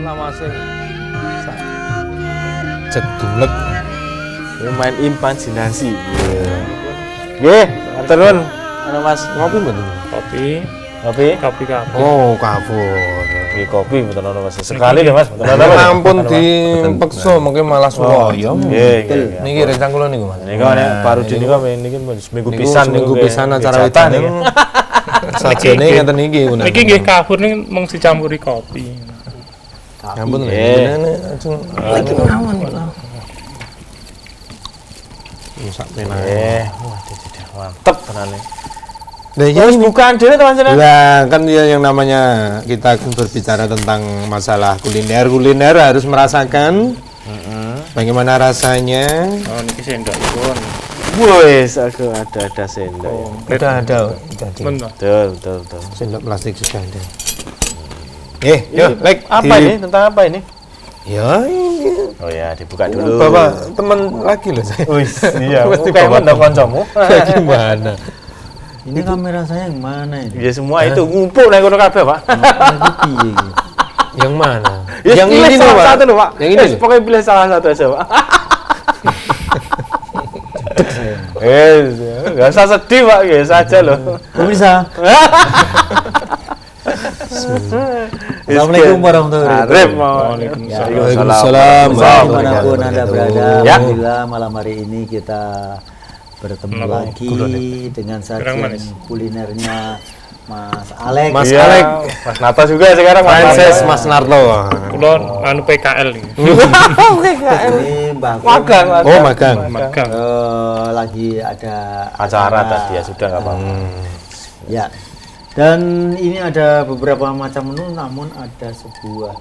lawase. Cedulek. Main imajinasi. Nggih, matur nuwun. Ana Mas, Ngopi mboten? Kopi kopi. Oh, kabur. Nggih kopi mboten ana Mas. Sekali deh Mas, mboten ana. Ampun dipeksa mungkin malah suwaya. Nggih. Niki rencang kula niku, Mas. Niku nek Pak Rudi niku niki seminggu pisan Minggu pisan acara wetan wedane. Sajane ngeten iki. Niki nggih kahur ning mung dicampuri kopi. Ampun Nggih. lajeng lagi mawon. Sak penae. Mantep tenane. Lah Ya wis bukaan dhewe to panjenengan. Lah kan ya yang namanya kita akan berbicara tentang masalah kuliner. Kuliner harus merasakan bagaimana rasanya. Oh niki sendokipun. Wes aku ada sendok. Udah ada. Men to. Betul. Sendok plastik sudah ada. Yuk, like Apa ini? Tentang apa ini? Ya, ini Oh ya, dibuka dulu. Bapak teman lagi loh saya. Wis, iya. Mesti Kayak bawa ndang kancamu. Gimana? Ini kamera saya yang mana ini? Ya semua itu ngumpul nang kono kabeh, Pak. Lagi piye iki? Yang mana? Ya, Yang pilih ini loh, salah Pak. satu loh, Pak. Yang ini Yes, loh. pokoknya pilih salah satu aja, Pak. Enggak usah sedih, Pak. Biasa aja loh. Pemirsa, Assalamualaikum warahmatullahi wabarakatuh. Waalaikumsalam. Dimanapun Anda berada, Ya. alhamdulillah malam hari ini kita bertemu lagi dengan sajian kulinernya Mas Alex. Mas Iya, Alek. Mas Nata juga sekarang Frances Mas Narto. Kula anu PKL iki. Ini Mbah Kun, Magang. Oh, magang. Magang. lagi ada Acara tadi ya sudah enggak apa-apa. Ya. Dan ini ada beberapa macam menu, namun ada sebuah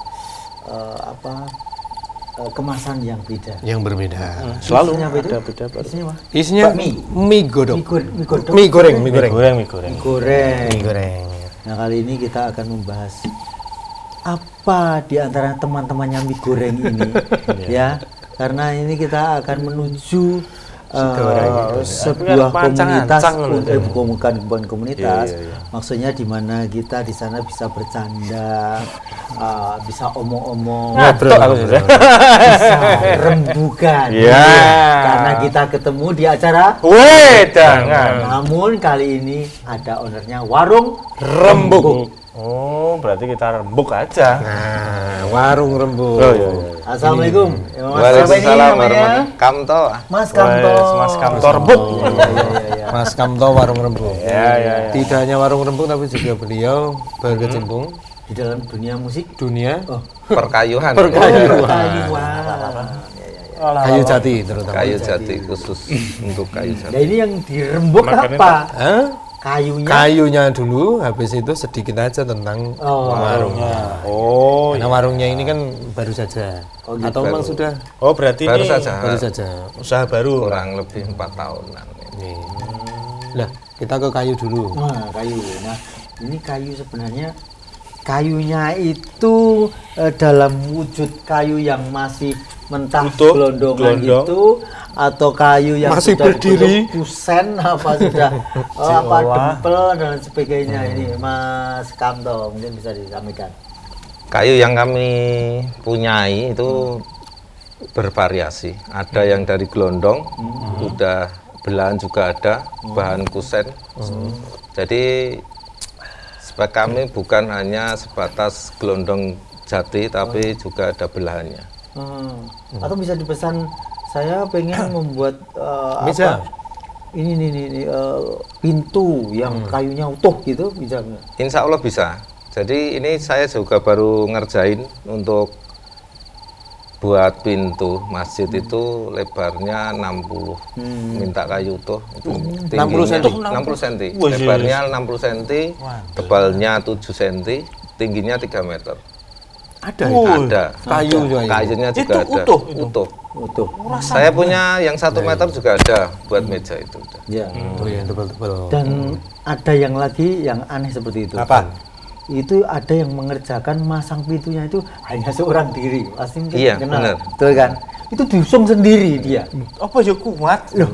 kemasan yang beda. Yang berbeda. Selalu Isinya apa itu? ada beda baru. Isinya apa? Isinya Bakmi. mie godok. Mie godok. Mie goreng. Mie goreng. Goreng. Mie goreng. Nah, kali ini kita akan membahas apa di antara teman-temannya mie goreng ini, ya. Karena ini kita akan menuju sebuah komunitas, bukan komunitas. Maksudnya di mana kita di sana bisa bercanda, bisa omong-omong, bisa rembukan. Iya. Karena kita ketemu di acara. Wedangan. Namun kali ini ada ownernya warung Rembuk. Oh, berarti kita rembuk aja. Nah, warung rembuk. Oh iya. Assalamualaikum. Ya, Mas, siapa ini Waalaikumsalam namanya? warahmatullahi Kamto. Mas Kamto. Mas Kamto Rembuk. Iya. Mas Kamto warung rembuk. Ya. Tidak hanya warung rembuk tapi juga beliau berkecimpung Di dalam dunia musik. dunia Perkayuan. kayu jati terutama. Kayu jati khusus untuk kayu Nah, jati. ini yang dirembuk Makanya apa? Hah? Kayunya. Kayunya dulu, habis itu sedikit aja tentang warungnya. Oh. Karena warungnya ini kan baru saja. Oh, gitu. Atau memang sudah Oh, berarti Baru ini saja. baru saja. usaha baru. Kurang lebih 4 tahunan. Nih. Lah, kita ke kayu dulu. Nah, kayu. Nah, ini kayu sebenarnya kayunya itu dalam wujud kayu yang masih mentah Utuh, gelondongan gelondong. itu, atau kayu yang Masih sudah berdiri. dibentuk kusen apa sudah apa dempel dan sebagainya. Ini Mas Kamto mungkin bisa disampaikan. Kayu yang kami punyai itu bervariasi. Ada yang dari gelondong, udah belahan juga ada, bahan kusen. Jadi spek kami bukan hanya sebatas gelondong jati, tapi juga ada belahannya. Atau bisa dipesan, saya pengen membuat Bisa. ini pintu yang kayunya utuh gitu, bisa nggak? Insya Allah bisa. Jadi ini saya juga baru ngerjain untuk buat pintu masjid itu lebarnya 60. Minta kayu utuh itu 60 cm. 60 cm. Wah, Lebarnya 60 cm, tebalnya 7 cm, tingginya 3 meter. Ada. Ada. Kayu juga. Kayunya juga Itu ada. utuh itu? Utuh. Saya punya yang 1 meter juga ada buat meja itu. Ya. Oh yang tebal-tebal. Dan ada yang lagi yang aneh seperti itu. Apa? Itu ada yang mengerjakan masang pintunya itu hanya seorang diri. Pasti mungkin Iya, kenal. benar. Betul kan? Itu diusung sendiri dia. Apa ya kuat? Loh,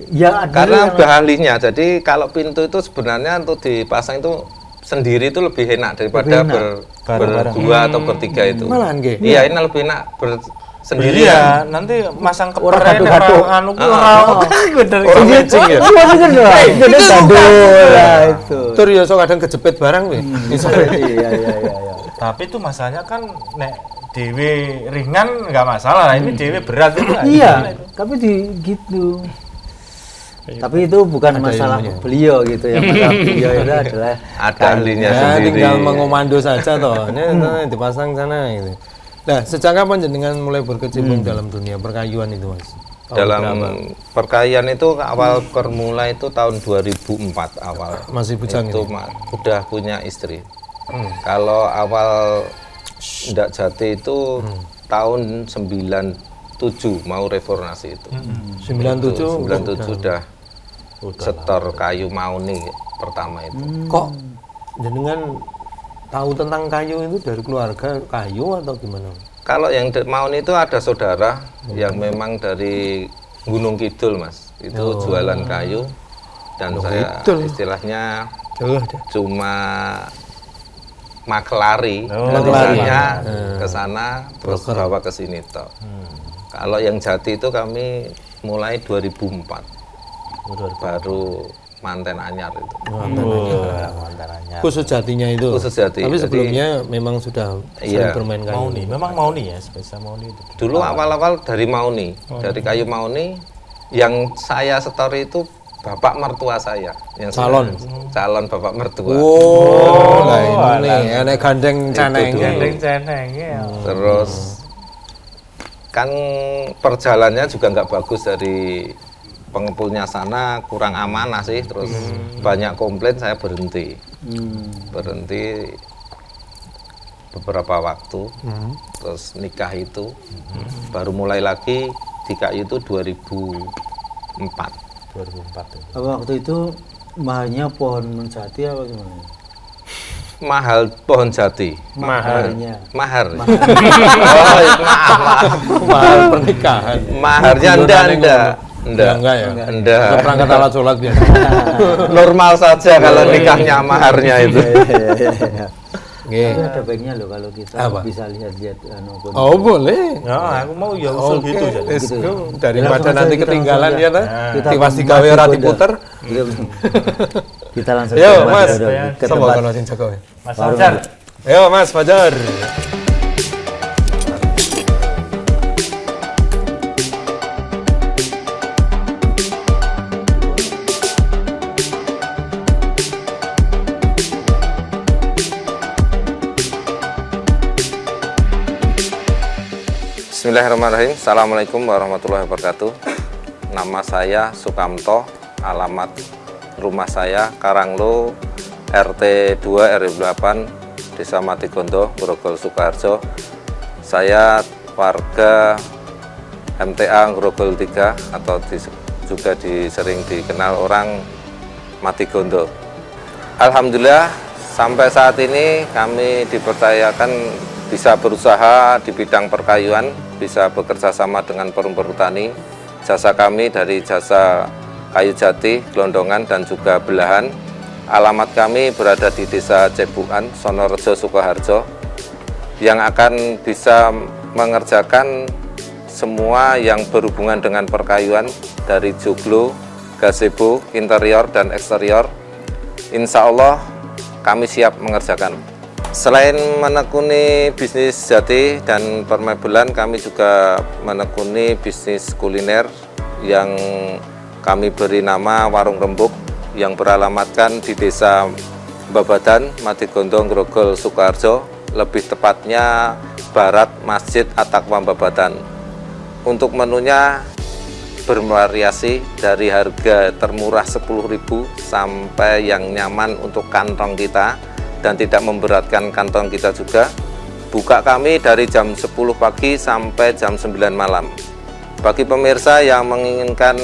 ya ada Karena yang bahannya, jadi kalau pintu itu sebenarnya untuk dipasang itu sendiri itu lebih enak daripada berdua atau bertiga itu. Malahan nggih. Iya, ini lebih enak sendirian. Iya, nanti masang Orang keperen gaduh-gaduh. anu ku ora bener. Orang matching ya. Iya bener dong. Jadi gandul lah itu. Tur ya sok kadang kejepit barang weh. Iya. Tapi itu masalahnya kan nek dhewe ringan nggak masalah, ini dhewe berat itu. Iya, tapi gitu. Tapi itu bukan masalah ilmunya. beliau gitu ya. Masalah beliau itu adalah Ada ahlinya Ya sendiri. tinggal mengomando saja toh. Ini dipasang sana gitu. Nah, sejak kapan jenengan mulai berkecimpung dalam dunia perkayuan itu, Mas? Tahun Dalam berapa? perkayaan itu awal bermula itu tahun 2004 awal. Masih bujang Itu itu. udah punya istri. Kalau awal ndak jati itu tahun 97 mau reformasi itu. 97 97 udah setor kayu mauni pertama itu. kok jenengan tahu tentang kayu itu dari keluarga kayu atau gimana? Kalau yang mauni itu ada saudara yang memang dari Gunung Kidul, Mas. Itu jualan kayu dan saya Kidul. istilahnya Jauh dah. cuma maklari, Maklari. ke sana terus bawa ke sini toh. Kalau yang jati itu kami mulai 2004. Baru manten anyar itu. Khusus jatinya itu. Khusus jati. Tapi Jadi- sebelumnya memang sudah Iya. sering bermain kayu. Mauni, memang Mauni ya, spesial Mauni itu. Dulu awal-awal dari Mauni, dari kayu Mauni yang saya setori itu bapak mertua saya yang calon bapak mertua. Oh, lah ini enek gandeng caneng. Gandeng ceneng ya. Terus kan perjalanannya juga nggak bagus, dari pengepulnya sana kurang amanah sih, terus banyak komplain, saya berhenti beberapa waktu, terus nikah itu baru mulai lagi di kayu itu 2004. 2004 itu. Apa waktu itu mahalnya pohon menjati apa gimana? Mahal pohon jati, Mahalnya. mahar. Oh, iya, maaf. Mahal pernikahan. Maharnya enggak. Enggak ya. Enggak. Perangkat alat sholat biasa. Normal saja kalau nikahnya maharnya itu. Nggih. Tapi ada baiknya loh kalau kita Apa? bisa lihat-lihat kondisi. Oh, boleh. Ya, aku mau ya usul Oke, gitu jadi. let's Gitu. go. Daripada Langsung nanti aja, kita ketinggalan langsung ya, aja. nah. Kita Tiwas mati digawe ora gonda. diputer. Kita langsung Yo, ke Mas. ke Sama tempat kalau sing jago. Mas warung. Fajar. Ayo, Mas Fajar. Bismillahirrahmanirrahim. Assalamualaikum warahmatullahi wabarakatuh. Nama saya Sukamto, alamat rumah saya Karanglo, RT 2 RW 8, Desa Matigondo, Grogol Sukoharjo. Saya warga MTA Grogol 3 atau juga sering dikenal orang Matigondo. Alhamdulillah sampai saat ini kami dipercayakan bisa berusaha di bidang perkayuan, bisa bekerja sama dengan perum perhutani. Jasa kami dari jasa kayu jati, gelondongan, dan juga belahan. Alamat kami berada di Desa Cebukan, Sonorejo, Sukoharjo, yang akan bisa mengerjakan semua yang berhubungan dengan perkayuan dari joglo, gazebo, interior, dan eksterior. Insya Allah kami siap mengerjakan. Selain menekuni bisnis jati dan permebelan, kami juga menekuni bisnis kuliner yang kami beri nama Warung Rembuk, yang beralamatkan di Desa Babadan, Matigondo, Grogol, Sukoharjo, lebih tepatnya Barat Masjid At-Taqwa Babadan. Untuk menunya bervariasi dari harga termurah 10.000 sampai yang nyaman untuk kantong kita dan tidak memberatkan kantong kita juga. Buka kami dari jam 10 pagi sampai jam 9 malam. Bagi pemirsa yang menginginkan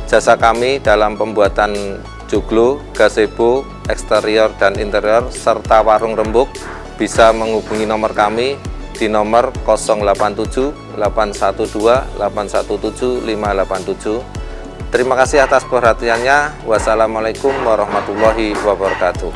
jasa kami dalam pembuatan joglo, gazebo, eksterior dan interior serta warung rembuk, bisa menghubungi nomor kami di nomor 087 812 817 587. Terima kasih atas perhatiannya. Wassalamualaikum warahmatullahi wabarakatuh.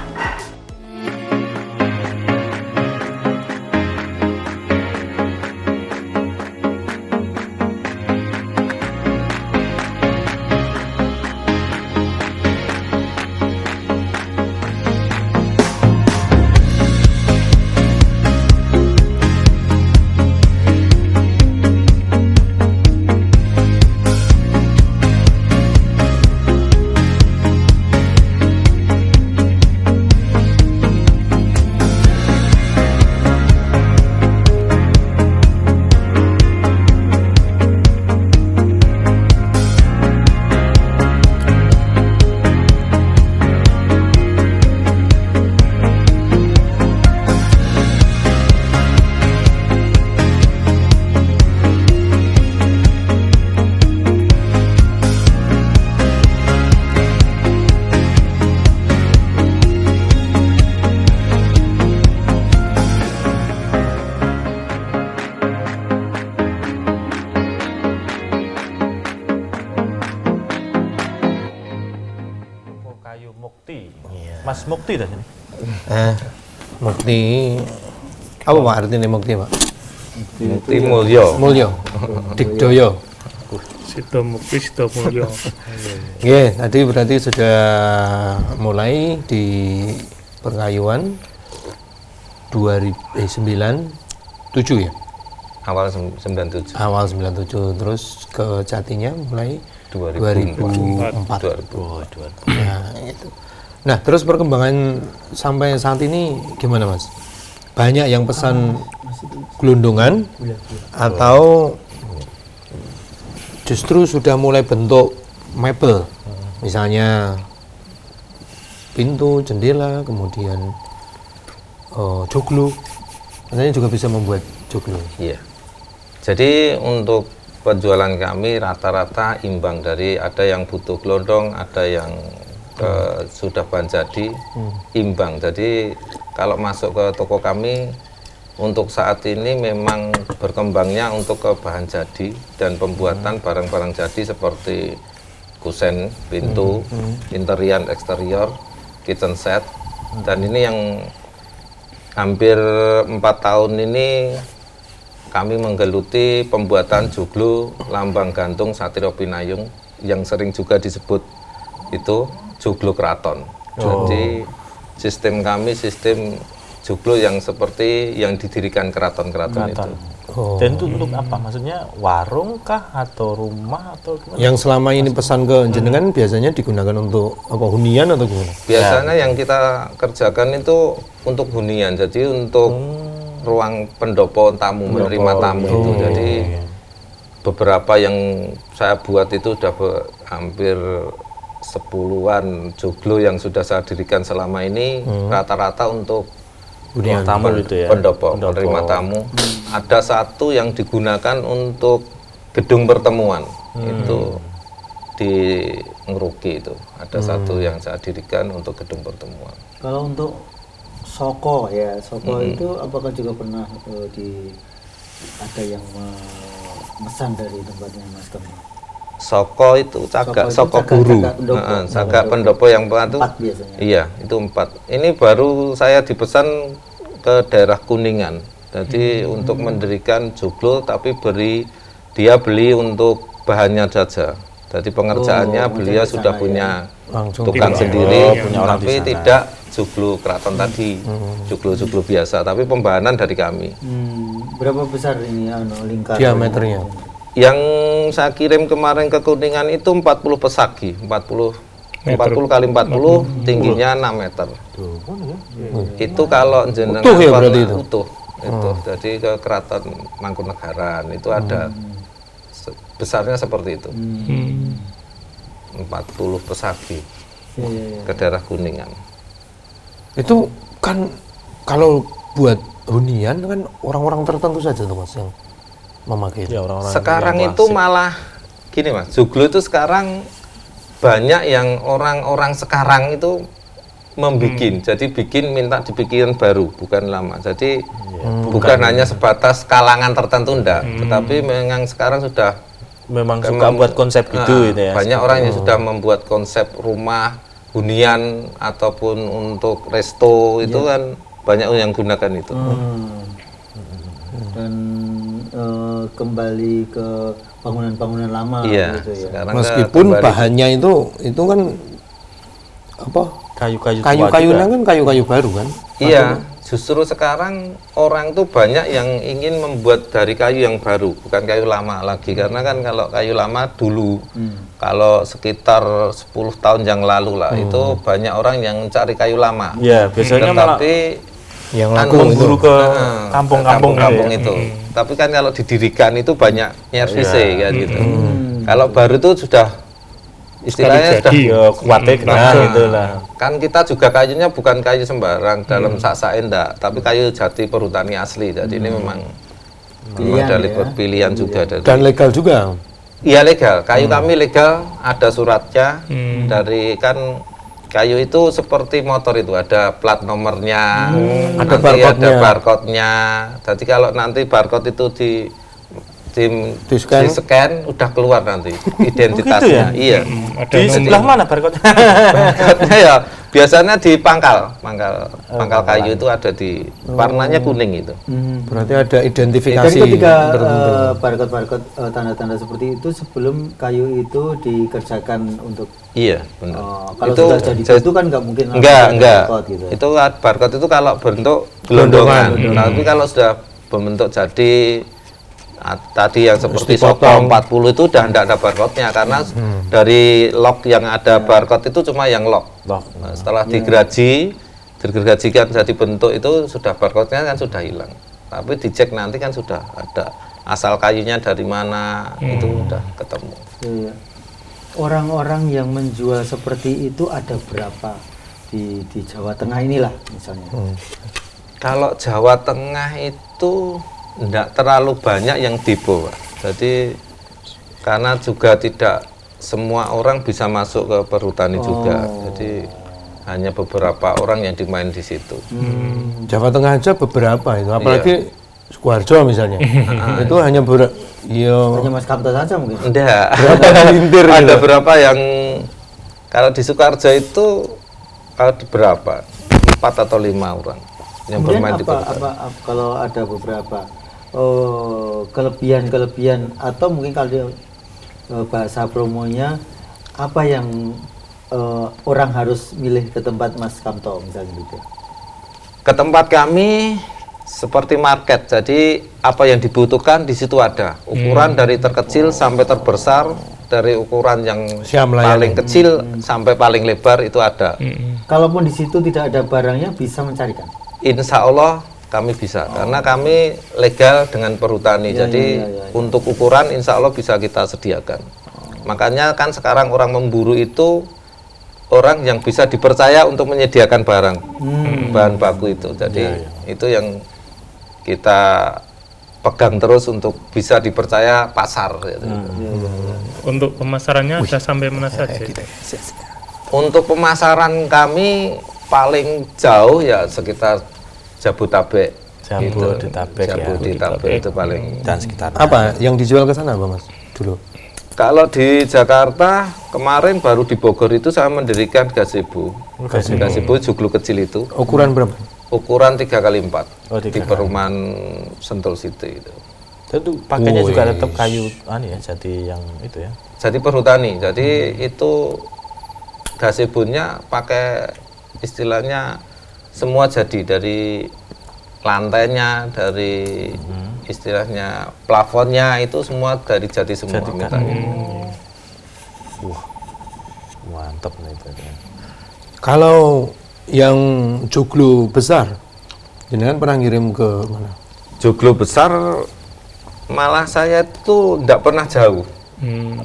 Mas Mukti dah sini. Mukti. Apa Pak artinya mukti, Pak? Mukti Mulyo. Mulyo. Digdoyo. Sido Mukti, Sido Mulyo. Nggih, tadi berarti sudah mulai di Perkayuan 2097 ya? Awal 97. Awal 97, terus ke Jatinya mulai 2004. 2004. Nah, itu. Nah, terus perkembangan sampai saat ini gimana, Mas? Banyak yang pesan gelondongan atau justru sudah mulai bentuk mebel, misalnya pintu, jendela, kemudian joglo, katanya juga bisa membuat joglo. Iya. Jadi untuk penjualan kami rata-rata imbang, dari ada yang butuh gelondong, ada yang sudah bahan jadi, imbang. Jadi kalau masuk ke toko kami untuk saat ini memang berkembangnya untuk ke bahan jadi dan pembuatan barang-barang jadi seperti kusen, pintu, interior, eksterior, kitchen set. Dan ini yang hampir 4 tahun ini kami menggeluti pembuatan joglo lambang gantung Satrio Pinayung yang sering juga disebut itu joglo keraton. Jadi sistem kami sistem joglo yang seperti yang didirikan keraton-keraton itu. Dan itu untuk apa? Maksudnya warung kah atau rumah atau gimana? Yang selama ini pesan ke jenengan biasanya digunakan untuk apa, hunian atau gimana? Biasanya yang kita kerjakan itu untuk hunian, jadi untuk ruang pendopo tamu, menerima tamu itu. Jadi beberapa yang saya buat itu sudah hampir 10-an joglo yang sudah saya dirikan selama ini, rata-rata untuk Hunian. Tamu itu ya. pendopo, menerima tamu. Ada satu yang digunakan untuk gedung pertemuan, itu di Ngeruki itu. Ada satu yang saya dirikan untuk gedung pertemuan. Kalau untuk Soko ya, Soko itu apakah juga pernah ada yang memesan dari tempatnya Mas Kemi? Soko itu cagak, Soko soko itu guru, cagak pendopo. cagak pendopo yang itu. 4 biasanya. Iya, itu 4. Ini baru saya dipesan ke daerah Kuningan. Jadi untuk mendirikan joglo, tapi dia beli untuk bahannya saja. Jadi pengerjaannya beliau sudah punya Langsung tukang tim. sendiri, punya orang tapi di sana. tidak joglo keraton tadi, joglo-joglo biasa, tapi pembahanan dari kami. Berapa besar ini lingkar diameternya. Yang saya kirim kemarin ke Kuningan itu 40 pesagi, 40 kali 40, tingginya 6 meter. Itu kalau jenengan Utuh ya berarti itu? utuh. Itu. Jadi ke Keraton Mangkunegaran itu ada besarnya seperti itu. 40 pesagi ke daerah Kuningan. Itu kan kalau buat hunian kan orang-orang tertentu saja tuh Mas yang memakai itu. Ya, orang-orang Sekarang yang itu klasik. malah gini Mas, joglo itu sekarang banyak yang orang-orang sekarang itu membikin, jadi minta dibikin baru, bukan lama. Jadi bukan hanya sebatas kalangan tertentu enggak, tetapi memang sekarang sudah memang suka buat konsep gitu gitu ya. banyak orang yang sudah membuat konsep rumah hunian ataupun untuk resto itu kan banyak yang gunakan itu. Dan kembali ke bangunan-bangunan lama Iya, gitu ya. sekarang Meskipun kembali- bahannya itu kan apa? Kayu-kayu tua Kayu-kayunya juga. kan kayu-kayu baru kan? Iya, justru sekarang orang tuh banyak yang ingin membuat dari kayu yang baru, bukan kayu lama lagi. Karena kan kalau kayu lama dulu, kalau sekitar 10 tahun yang lalu lah, itu banyak orang yang cari kayu lama. Iya, biasanya malah Tetapi Yang Kan laku itu. memburu ke kampung-kampung kampung gitu ya. itu. Tapi kan kalau didirikan itu banyak nyervise kan gitu. Kalau baru itu sudah istilahnya sudah Ya, kuatnya kena gitu lah. kan kita juga kayunya bukan kayu sembarang dalam sak-sak enggak, tapi kayu jati perhutani asli. Jadi ini memang Pilihan dari ya. pilihan juga dari. Dan legal juga. Iya legal, kayu kami legal, ada suratnya dari kan. Kayu itu seperti motor itu, ada plat nomornya, Ada nanti ada barcode-nya. barcode-nya. Jadi kalau nanti barcode itu sistem Di-scan. di-scan udah keluar nanti identitasnya. ya? Iya. Ada Di nomor. sebelah mana barcode? Barcode-nya ya biasanya di pangkal kayu itu ada di warnanya kuning itu. Berarti ada identifikasi Jadi ketika tertentu. barcode-barcode tanda-tanda seperti itu sebelum kayu itu dikerjakan untuk Iya, benar. kalau Itu sudah jadi itu kan nggak mungkin langsung enggak ada enggak. barcode gitu. Itu barcode itu kalau bentuk gelondongan. Tapi kalau sudah berbentuk jadi tadi yang seperti dipotong. Soto 40 itu udah enggak ada barcode-nya karena dari log yang ada barcode itu cuma yang log. Nah, setelah digergajikan jadi bentuk itu sudah barcode-nya kan sudah hilang. Tapi dicek nanti kan sudah ada asal kayunya dari mana itu udah ketemu. Iya. Orang-orang yang menjual seperti itu ada berapa di Jawa Tengah inilah misalnya? Kalau Jawa Tengah itu enggak terlalu banyak yang depo, Pak. Jadi karena juga tidak semua orang bisa masuk ke perhutani juga. Jadi hanya beberapa orang yang dimain di situ. Jawa Tengah aja beberapa itu, apalagi Sukoharjo misalnya. Itu hanya Hanya Mas Kamto saja mungkin. Enggak. lintir Ada gitu. berapa yang kalau di Sukoharjo itu ada berapa? 4 atau 5 orang yang Kemudian bermain di apa perhutani. kalau ada beberapa kelebihan atau mungkin kalau bahasa promonya apa yang orang harus milih ke tempat Mas Kamto misalnya gitu? Ke tempat kami seperti market, jadi apa yang dibutuhkan di situ ada. Ukuran dari terkecil sampai terbesar, dari ukuran yang Siap melayani. paling kecil sampai paling lebar itu ada. Kalaupun di situ tidak ada barangnya bisa mencarikan. Insya Allah kami bisa, karena kami legal dengan perhutani. Jadi untuk ukuran insya Allah bisa kita sediakan. Makanya kan sekarang orang memburu itu orang yang bisa dipercaya untuk menyediakan barang, bahan baku itu. Jadi itu yang kita pegang terus untuk bisa dipercaya pasar. Gitu. Untuk pemasarannya sudah sampai mana saja? Untuk pemasaran kami paling jauh ya sekitar Jabodetabek. Jabodetabek ya. Jabodetabek itu paling. Dan sekitar. Apa yang dijual ke sana, Pak Mas? Dulu. Kalau di Jakarta kemarin baru di Bogor itu saya mendirikan gazebo. Gazebo joglo kecil itu. Ukuran berapa? Ukuran 3x4 Oh, di 3x4. perumahan Sentul City itu. Itu pakainya juga tetap kayu ya, jadi yang itu ya. Jadi perhutani. Jadi itu gazebonya pakai istilahnya semua jadi dari lantainya, dari istilahnya plafonnya itu semua dari jati semua. Wah. Mantap nih itu. Kalau yang joglo besar, jenengan pernah ngirim ke mana? Joglo besar malah saya itu tidak pernah jauh.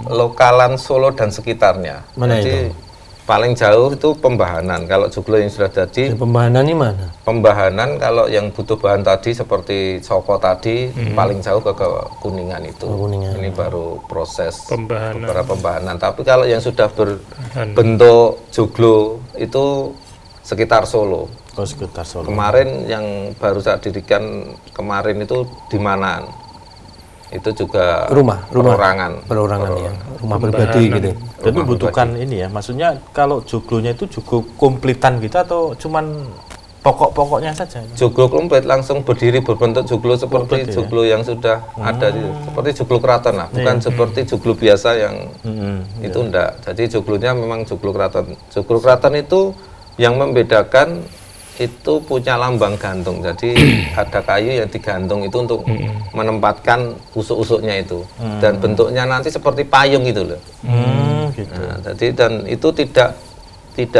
Lokalan Solo dan sekitarnya. Mana Jadi itu? paling jauh itu Pembahanan. Kalau joglo yang sudah jadi, Pembahanan ini mana? Pembahanan kalau yang butuh bahan tadi seperti Soko tadi paling jauh ke Kuningan itu. Kuningan. Ini baru proses Pembahanan. beberapa pembahanan. Tapi kalau yang sudah berbentuk joglo itu sekitar Solo. Oh, sekitar Solo. Kemarin yang baru saya dirikan kemarin itu di Manan. Itu juga Rumah. perorangan. Perorangan ya. Rumah pribadi gitu. Dan membutuhkan ini ya, maksudnya kalau joglonya itu cukup komplitan gitu atau cuman pokok-pokoknya saja? Joglo komplit langsung berdiri berbentuk joglo seperti Komplit, ya? joglo yang sudah ada seperti joglo keraton lah, bukan seperti joglo biasa yang itu enggak. Jadi joglonya memang joglo keraton. Joglo keraton itu yang membedakan itu punya lambang gantung. Jadi ada kayu yang digantung itu untuk menempatkan usuk-usuknya itu. Dan bentuknya nanti seperti payung gitu loh. Gitu. Nah, jadi dan itu tidak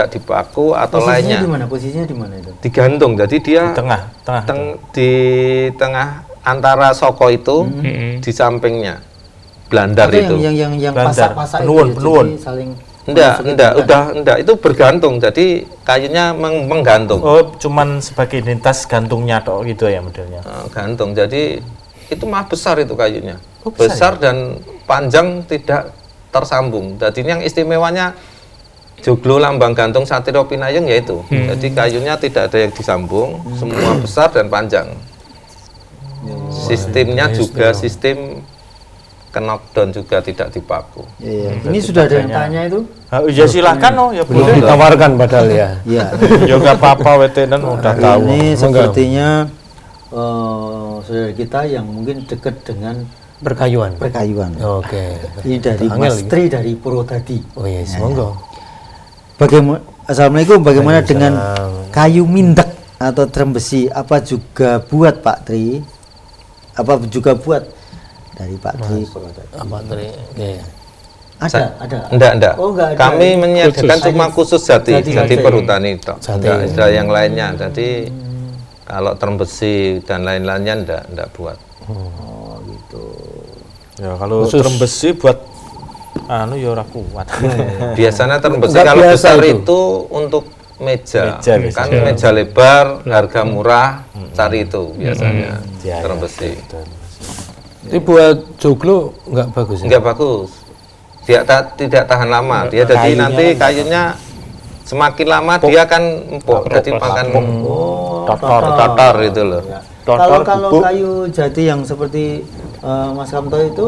dipaku atau lainnya. Posisinya di mana itu? Digantung. Jadi dia Tengah. di tengah antara Soko itu di sampingnya Blandar Atau itu. yang Blandar. pasak-pasak Penuhun, itu, penuhun. jadi saling Enggak, masukin itu bergantung. Jadi kayunya menggantung. Oh, cuman sebagai identitas gantungnya tok gitu ya modelnya. Gantung. Jadi itu mah besar itu kayunya. Oh, besar dan panjang tidak tersambung. Jadi ini yang istimewanya joglo lambang gantung Satrio Pinayeng yaitu. Jadi kayunya tidak ada yang disambung, semua besar dan panjang. Sistemnya juga sistem knockdown juga tidak dipaku. Iya. Ini sudah ada yang tanya itu? Ya silakan ya Belum boleh. ditawarkan padahal ya. Iya. Ya nggak apa-apa wetenan udah tahu. Ini sepertinya saudara kita yang mungkin dekat dengan Perkayuan. perkayuan. Oke. Ini dari Angel Mas ini. Tri dari Purwodadi. Oh iya, monggo. Assalamualaikum, bagaimana Waalaikumsalam. dengan kayu mindek atau trem besi? Apa juga buat Pak Tri? Apa juga buat dari Pak Tri Purwodadi? Apa tadi? Oke. Ada. Enggak. Oh, enggak ada. Kami menyediakan Khusus. cuma khusus jati Jati. perhutani itu. Jati. Enggak ada yang lainnya. Jadi kalau term besi dan lain-lainnya enggak buat. Oh, gitu. Ya kalau Khusus. term besi buat anu ya ora kuat. Biasanya term besi Enggak kalau biasa besar itu. itu untuk meja. Meja Kan biasanya. meja lebar, harga murah, cari itu biasanya. Ya, Term ya. besi. Itu buat joglo nggak bagus ya? Enggak bagus. Tidak tahan lama. Dia jadi Kayunya nanti lembab. kayunya semakin lama dia akan empuk. Jadi makan Oh, totor itu loh. Ya. Totor, Kalau bubuk. kayu jati yang seperti Mas Kamto itu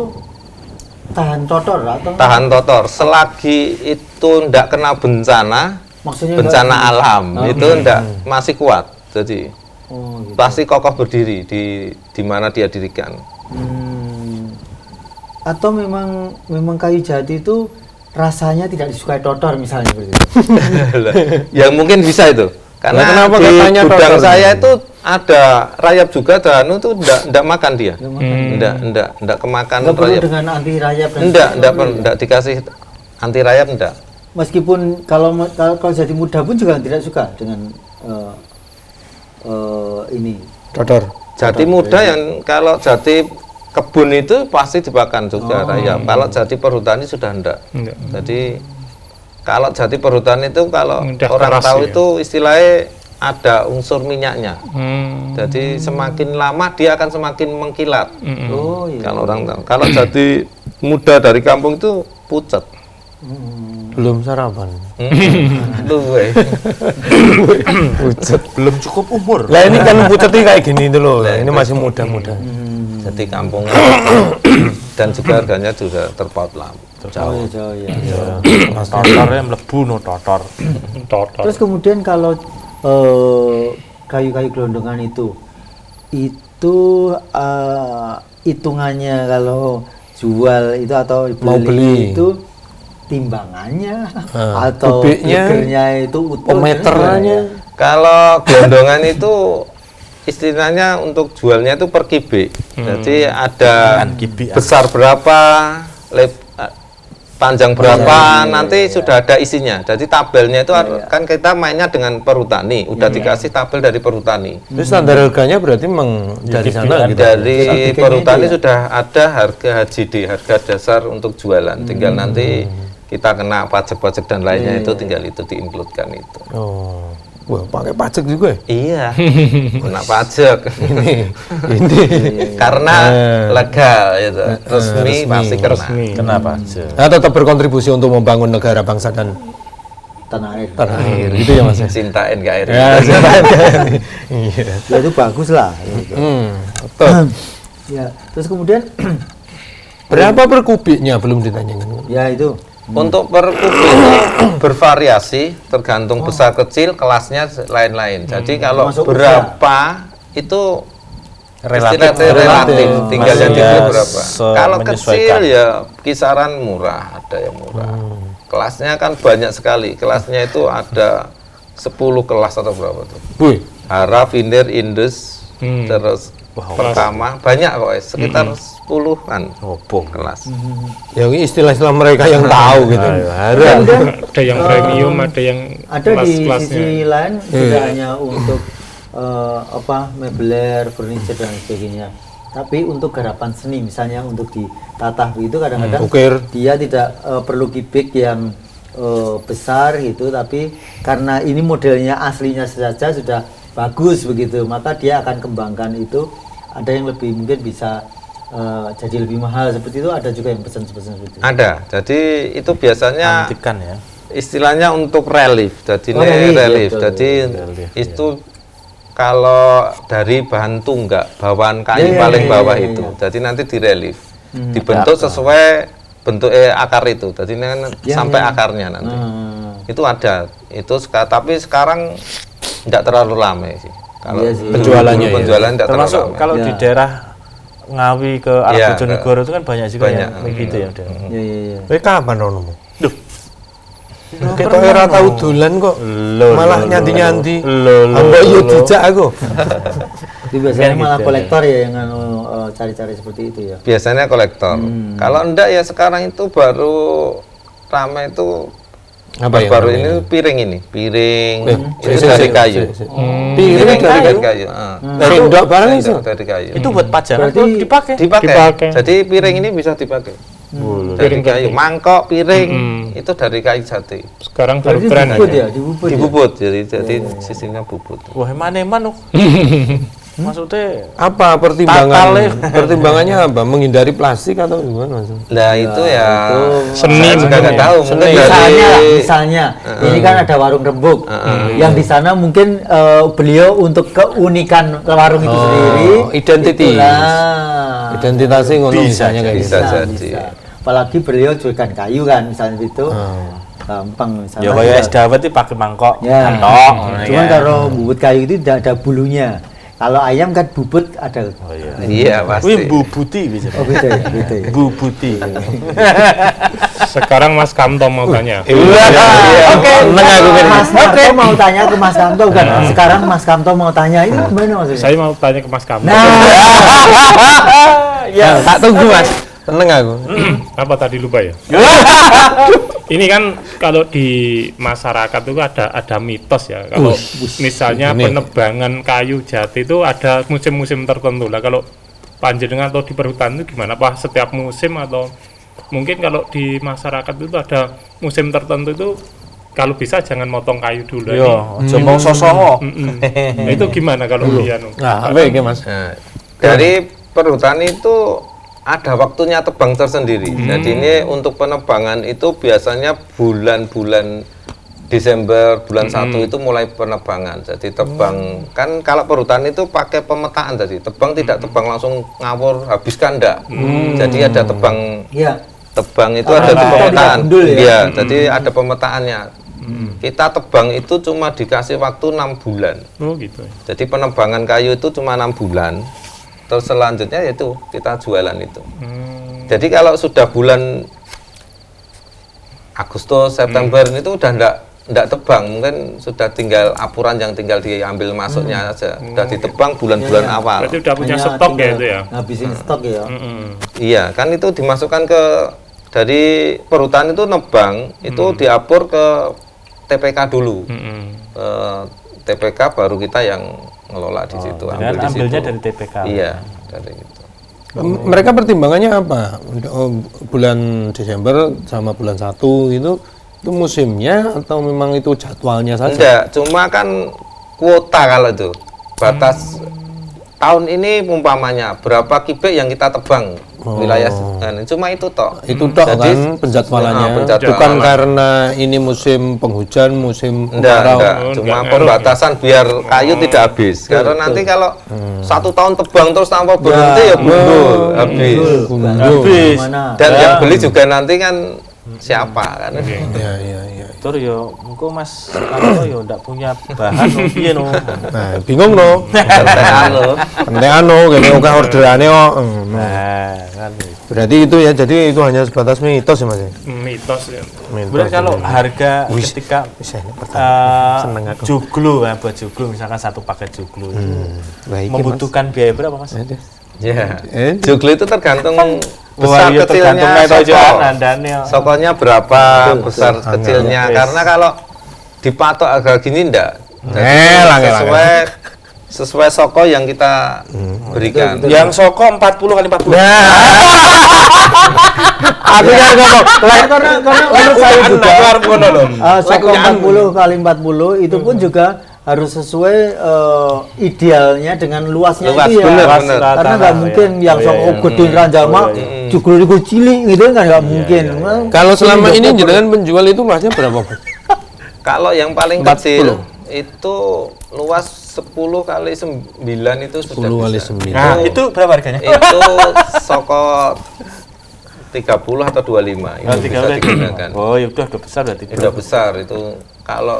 tahan totor atau Tahan totor. Selagi itu ndak kena bencana, maksudnya bencana enggak- alam itu ndak masih kuat. Jadi Oh, gitu. pasti kokoh berdiri di mana dia dirikan. Atau memang kayu jati itu rasanya tidak disukai totor misalnya seperti itu. Ya mungkin bisa itu. Karena Lah, kenapa di katanya gudang totor? saya itu ada rayap juga dan itu ndak makan dia. Ndak kemakan Enggak perlu rayap. dengan anti rayap dan Ndak dikasih anti rayap ndak. meskipun kalau jati muda pun juga tidak suka dengan ini. Totor. Jati muda yang kalau jati kebun itu pasti dipakan juga rayap. Kalau jati perhutani sudah enggak. Enggak. Jadi kalau jati perhutani itu kalau Udah orang keras tahu ya. itu istilahnya ada unsur minyaknya. Jadi Hmm. semakin lama dia akan semakin mengkilat. Oh iya. Kalau orang tahu. Kalau jati muda dari kampung itu pucat. Belum sarapan. Luwe. Pucet. Belum cukup umur. Lah ini kan pucetnya kayak gini itu loh. Ini masih muda-muda. Jadi kampungnya dan juga harganya juga terpaut lama. Oh iya, jauh ya. Totornya mlebu no totor. Totor. Terus kemudian kalau kayu-kayu gelondongan itu hitungannya kalau jual itu atau Mau beli. itu timbangannya Ah, atau kubiknya, ligernya itu utuh Meternya. Kalau gelondongan itu istilahnya untuk jualnya itu per kubik. Jadi ada Kubik. besar berapa, panjang berapa, nanti sudah ada isinya. Jadi tabelnya itu kan kita mainnya dengan perhutani, udah dikasih tabel dari perhutani. Itu standar harganya berarti memang dari sana gitu. Dari Sertifikatnya perhutani itu ya? sudah ada harga HJD, harga dasar untuk jualan. Tinggal nanti kita kena pajak-pajak dan lainnya itu tinggal itu diinkludkan itu. Oh. Wah, pakai pajak juga ya? Iya, kena pajak. Ini. Karena legal itu, resmi pasti kena. Kenapa aja? Nah, tetap berkontribusi untuk membangun negara, bangsa dan tanah air. tanah air. Gitu ya Mas. Cinta NKRI. Ya, iya. Ya itu bagus lah. Gitu. Betul. Ya, terus kemudian Berapa per kubiknya belum ditanyakan. ya itu Untuk per kubik itu bervariasi, tergantung besar kecil, kelasnya lain-lain. Jadi kalau Termasuk berapa itu Relatif. relatif, tinggal yang Maksudnya dibeli berapa. Kalau menyesuaikan. kecil ya kisaran murah, ada yang murah. Kelasnya kan banyak sekali. Kelasnya itu ada 10 kelas atau berapa tuh. Wih, Hara, Vinir, Indus, terus pertama banyak kok, sekitar 10-an kelas. ya ini istilah-istilah mereka yang tahu gitu. Ada. Ada yang premium, ada yang ada di kelas-kelasnya. sisi lain tidak hanya untuk mebeler, furniture dan sebagainya, tapi untuk garapan seni misalnya untuk ditata begitu kadang-kadang Ukir. dia tidak perlu kibik yang besar gitu, tapi karena ini modelnya aslinya saja sudah bagus begitu, maka dia akan kembangkan itu. Ada yang lebih mungkin bisa jadi lebih mahal seperti itu, ada juga yang pesan-pesan seperti itu. Ada. Jadi itu biasanya Antikan ya. istilahnya untuk relief. Jadi Oh, ini relief, relief. betul. Jadi Relief, itu kalau dari bahan tunggak, bawaan kayu Ya, ya, paling ya, bawah ya, ya, itu. ya. Jadi nanti di relief. dibentuk sesuai bentuk akar itu. Jadi ini kan sampai akarnya nanti. Itu ada. Tapi sekarang tidak terlalu lama sih. Kalau Penjualannya penjualan tidak terlalu Termasuk lama. kalau di daerah Ngawi ke arah Iya, Bojonegoro itu kan banyak juga banyak. yang begitu ya udah. Iya. Kowe kapan rono? Duh. Kita ora tau dolan kok. Malah nyanti-nyanti. Ambek yo dijak aku. Itu biasanya Kan malah gitu, kolektor ya yang cari-cari seperti itu ya. Biasanya kolektor. Kalau enggak ya sekarang itu baru ramai itu Apa yang baru namanya? ini piring itu sik, dari sik, kayu. sik, sik. Piring dari dari kayu. kayu. Sendok barang itu. Sendok dari kayu. Itu buat pajangan Berarti atau dipakai? Dipakai. Jadi piring ini bisa dipakai. Dari kayu, mangkok, piring itu dari kayu jati. Sekarang baru Berarti brand dibubut aja. ya, dibubut. ya? Dibubut, jadi sistemnya bubut. Wah, eman-eman loh. Maksudnya Apa pertimbangannya apa? Menghindari plastik atau gimana Mas? Nah itu ya Seni saya juga nggak tahu. Mungkin Misalnya, ini kan ada warung rembuk, yang di sana mungkin beliau untuk keunikan warung itu sendiri, identity. itulah. Identitasnya ngono misalnya kayak bisa gitu. jadi. Apalagi beliau jualkan kayu kan, misalnya itu, gampang. Misalnya ya kayak es dawet itu pakai mangkok, Ya. kantong. Cuman kalau bubut kayu itu tidak ada bulunya. Kalau ayam kan bubut ada. Iya pasti. Wih, bubuti bisa. Oh beda ya, beda ya. Bubuti. Sekarang Mas Kamto mau tanya. Oke, Seneng aku kan. Mas Kamto mau tanya ke Mas Kamto kan. Sekarang Mas Kamto mau tanya itu gimana maksudnya? Saya mau tanya ke Mas Kamto. Nah, Ya, tak tunggu Mas. Seneng aku. Apa tadi lupa ya? Ini kan kalau di masyarakat itu ada mitos ya. Kalau misalnya ini. penebangan kayu jati itu ada musim-musim tertentu lah. Kalau panjenengan atau di perhutan itu gimana? Apa setiap musim atau mungkin kalau di masyarakat itu ada musim tertentu itu kalau bisa jangan motong kayu dulu. Yo, coba sosongo. Nah, itu gimana kalau dia Nah, apa ya Mas? Nah, dari perhutani itu ada waktunya tebang tersendiri. Jadi ini untuk penebangan itu biasanya bulan-bulan Desember, bulan 1 itu mulai penebangan. Jadi tebang kan kalau perhutani itu pakai pemetaan tadi. Tebang tidak tebang langsung ngawur habiskan enggak. Jadi ada tebang iya. tebang itu Karena ada kita pemetaan. tidak gundul ya. Iya, jadi ada pemetaannya. Kita tebang itu cuma dikasih waktu 6 bulan. Oh gitu. Jadi penebangan kayu itu cuma 6 bulan. Terus selanjutnya yaitu kita jualan itu. Jadi kalau sudah bulan Agustus, September itu udah enggak tebang, mungkin sudah tinggal apuran yang tinggal diambil masuknya aja. Sudah ditebang bulan-bulan awal. Berarti udah punya Hanya stok ya tinggal itu ya. Ngabisin stok ya. Iya, kan itu dimasukkan ke dari perhutani itu nebang, itu diapur ke TPK dulu. TPK baru kita yang ngelola di situ, Dan ambil di ambilnya situ. dari TPK. Iya, dari itu. Mereka pertimbangannya apa? Bulan Desember sama bulan 1 itu musimnya atau memang itu jadwalnya saja? Enggak, cuma kan kuota kalau itu batas tahun ini umpamanya berapa kibik yang kita tebang wilayah cuma itu toh. Itu tok Jadi, kan penjadwalannya. penjadwalan. Bukan karena ini musim penghujan, musim Enggak, kemarau. cuma enggak pembatasan biar kayu tidak habis. Karena nanti kalau 1 tahun tebang terus tanpa berhenti ya gundul, habis. Habis. Mana? Dan yang beli juga nanti kan siapa kan? Iya, iya, iya. Tur yo, engko Mas Kamto yo ndak punya bahan no piye no. Nah, bingung no. Pertengahan loh. Penting anu kene oke orderane kok. Nah, kan. Berarti itu ya, jadi itu hanya sebatas mitos ya Mas. Mitos ya. Berarti kalau harga ketika Seneng aku. joglo ya, buat joglo misalkan satu paket joglo itu Baik, membutuhkan biaya berapa Mas? Ya. Eh, Joglo itu tergantung Wah, besar iya, tergantung kecilnya meto soko. andane. Sokonya berapa, besar kecilnya. Karena kalau dipatok agak gini enggak. Jadi sesuai soko yang kita berikan. Yang soko 40 kali 40. aku kan ngomong, Karena menurut saya juga soko Lakukan. 40 kali 40 itu pun juga harus sesuai idealnya dengan luasnya Luas, itu ya. bener, Luas bener. tanah, Karena nggak ya. mungkin yang Oh, iya, soko iya. gede ranjama juglo itu cilik gitu kan nggak mungkin. kalau selama ini jenengan penjual itu luasnya berapa, Pak? Kalau yang paling 40. kecil itu luas 10 kali 9 itu sudah 10 kali bisa. 9. Nah, itu berapa harganya? Itu soko 30 atau 25 itu bisa digunakan. Oh, ya udah besar berarti. Udah besar itu. Kalau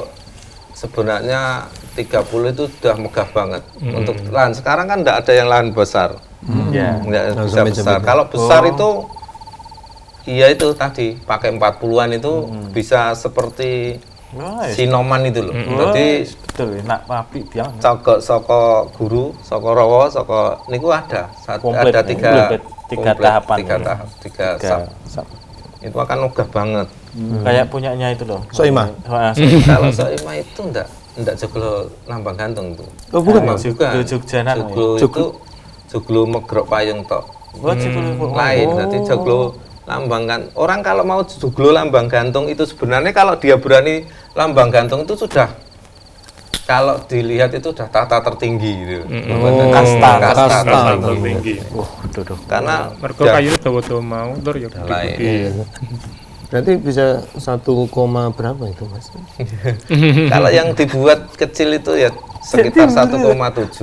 sebenarnya 30 itu sudah megah banget untuk lahan. Sekarang kan enggak ada yang lahan besar. Ya. Enggak bisa sampai besar. jemput. Kalau besar itu iya itu tadi pakai 40-an itu bisa seperti Sinoman itu loh. Jadi betul, enak api biang. saka guru, saka rawa, saka niku ada. Komplit, Ada tiga tiga komplit, tahapan. tiga tahap, tiga sap. Itu akan megah banget. Kayak punyanya itu loh. Soimah. Kalau Soimah itu enggak joglo lambang gantung tuh. Oh, bukan, Emang Mas? bukan. Jogjanan, Joglo itu joglo megrok payung tok. Lain, berarti joglo lambang kan. Orang kalau mau joglo lambang gantung itu sebenarnya kalau dia berani lambang gantung itu sudah kalau dilihat itu sudah tata tertinggi gitu. Kasta tinggi. tertinggi. Duduk. Karena Mergo kayu dawa-dawa mau tur ya lain. Iya. Berarti bisa 1, berapa itu, Mas? Kalau yang dibuat kecil itu ya sekitar 1,7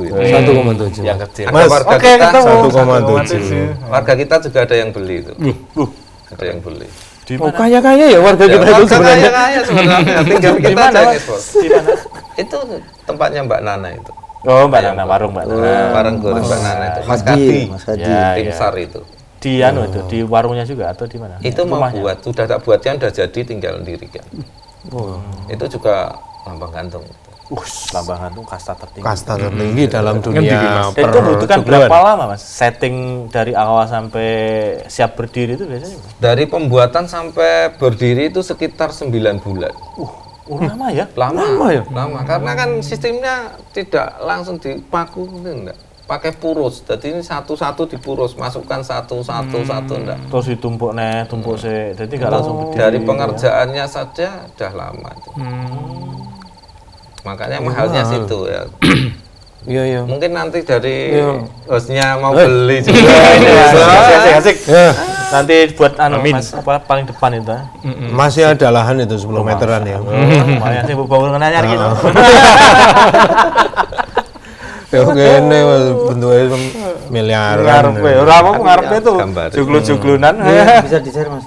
itu. 1,7. Yang kecil. Mas, Warga oke, kita ketemu. 1,7. warga kita juga ada yang beli itu. Ada yang beli. Di Oh, mana? kaya-kaya ya warga kita itu Warga sebenarnya. kaya sebenarnya. Tinggal Di kita mana, aja Mas? ekspor. Di mana? Itu tempatnya Mbak Nana itu. Oh, Mbak Nana, warung Mbak Nana. Warung goreng Mbak Nana itu. Mas Hadi, Kadi. Mas Hadi. Ya, Tim ya. SAR itu. Di anu itu, di warungnya juga atau di mana? Itu mau Rumahnya? buat, sudah tak buatnya udah jadi tinggal dirikan. Itu juga lambang gantung. Lambang gantung kasta tertinggi. Kasta tertinggi dalam Ngendi ki, dunia Mas? Dan itu butuhkan perjogloan. berapa lama, Mas? Setting dari awal sampai siap berdiri itu biasanya? Dari pembuatan sampai berdiri itu sekitar 9 bulan. Lama ya? Lama ya? Lama, karena kan sistemnya tidak langsung dipaku, enggak. Pakai purus, jadi ini satu-satu dipurus, masukkan satu-satu enggak. Terus ditumpuk tumpuk sih. Jadi nggak langsung berdiri. Dari pengerjaannya saja udah lama itu. Makanya mahalnya situ ya. Iya, iya. Mungkin nanti dari Iya. hostnya mau beli juga. Ini asik, asik. Ya, Nanti buat Mas apa paling depan itu. masih ada lahan itu 10 meteran ya. Makanya sih bawa nanya gitu. Ya kene Mas, bentuknya miliaran. Ngarepe, ora apa ngarepe tuh. Gambar. Joglo-joglonan. Bisa di-share, Mas.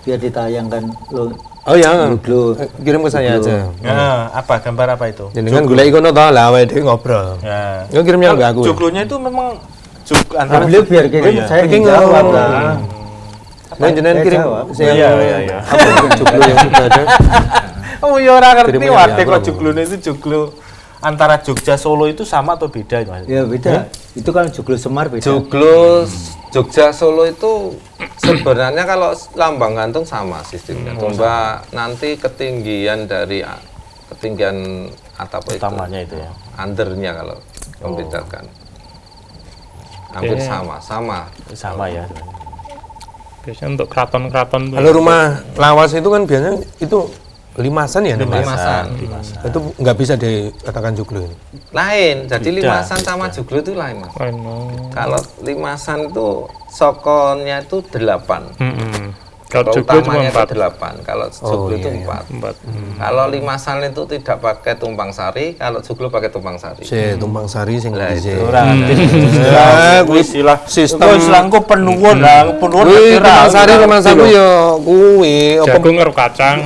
Biar ditayangkan lo. Oh ya, Joglo. kirim ke saya aja. Nah, apa gambar apa itu? Jadi kan golek ikono ta lah awake dhewe ngobrol. Ya. Ya kirimnya enggak aku. ya. Joglonya itu memang antara Beliau biar kirim, saya Iki yang jawab. ngomong. Bang. Nah, jenengan Saya kirim. jawab. Saya Iya. apa joglo yang sudah ada. Oh ya ora ngerti Kirimnya wate ya, kok apa? joglone itu joglo antara Jogja Solo itu sama atau beda itu, Mas? Ya beda. Itu kan Joglo Semar beda. Joglo Jogja Solo itu sebenarnya kalau lambang gantung sama sistemnya. Cuma nanti ketinggian dari ketinggian atap Utamanya itu ya. undernya kalau membedakan. Hampir sama. Sama ya. Biasanya untuk keraton-keraton tuh. Kalau rumah lawas itu kan biasanya itu limasan ya namanya. Limasan. Itu nggak bisa dikatakan joglo ini. Lain. Jadi Beda, limasan sama joglo itu lain, Mas. Oh, no. Kalau limasan itu sokonnya itu 8. Kalau Kalau joglo cuma utamanya itu 4. 8. Kalau joglo itu 4. 4. Kalau limasan itu tidak pakai tumpang sari, kalau joglo pakai tumpang sari. Si tumpang sari sing Lah, di itu. Ora Ya, kuwi istilah sistem- istilahku penuwun lah, penuwun Kuwi tumpang sari tumpang sari ya kuwi apa Jagung karo kacang.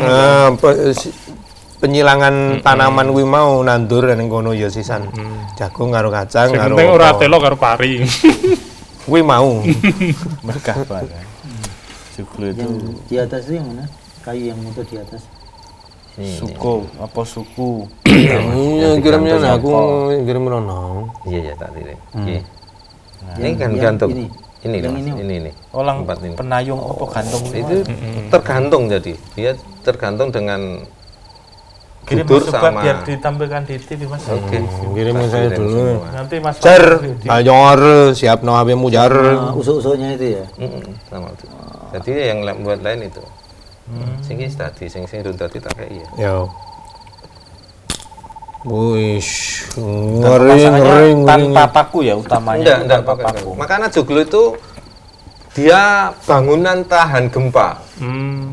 penyilangan tanaman kuwi mau nandur ning kono ya sisan. Jagung karo kacang Sing karo penting ora apa. telo karo pari. Kuwi mau. berkah banget. Joglo itu Yang di atas itu yang mana? Kayu yang muter di atas. suku apa suku? Iya, kirimnya nah, aku kirim rono. Iya, tak tilik. Ini kan gantung. ini. Ini, Yang Mas. Ini. Orang Tempat ini. penayung apa gantung Itu tergantung jadi. Dia tergantung dengan kirim gudur Mas, coba sama. biar ditampilkan di TV Mas. Oke. Kirim Tak saya kirim dulu. semua. Nanti Mas Jar, Pak- ayor siap no HP mujar. Usuk-usuknya itu ya. Sama itu. Jadi yang buat lain itu. Sing iki tadi, sing durung dadi tak kei ya. Ya. Wish, Dan ngeri pemasangannya ngeri tanpa paku ya utamanya. Enggak tanpa pakai paku. Makanya joglo itu dia bangunan tahan gempa.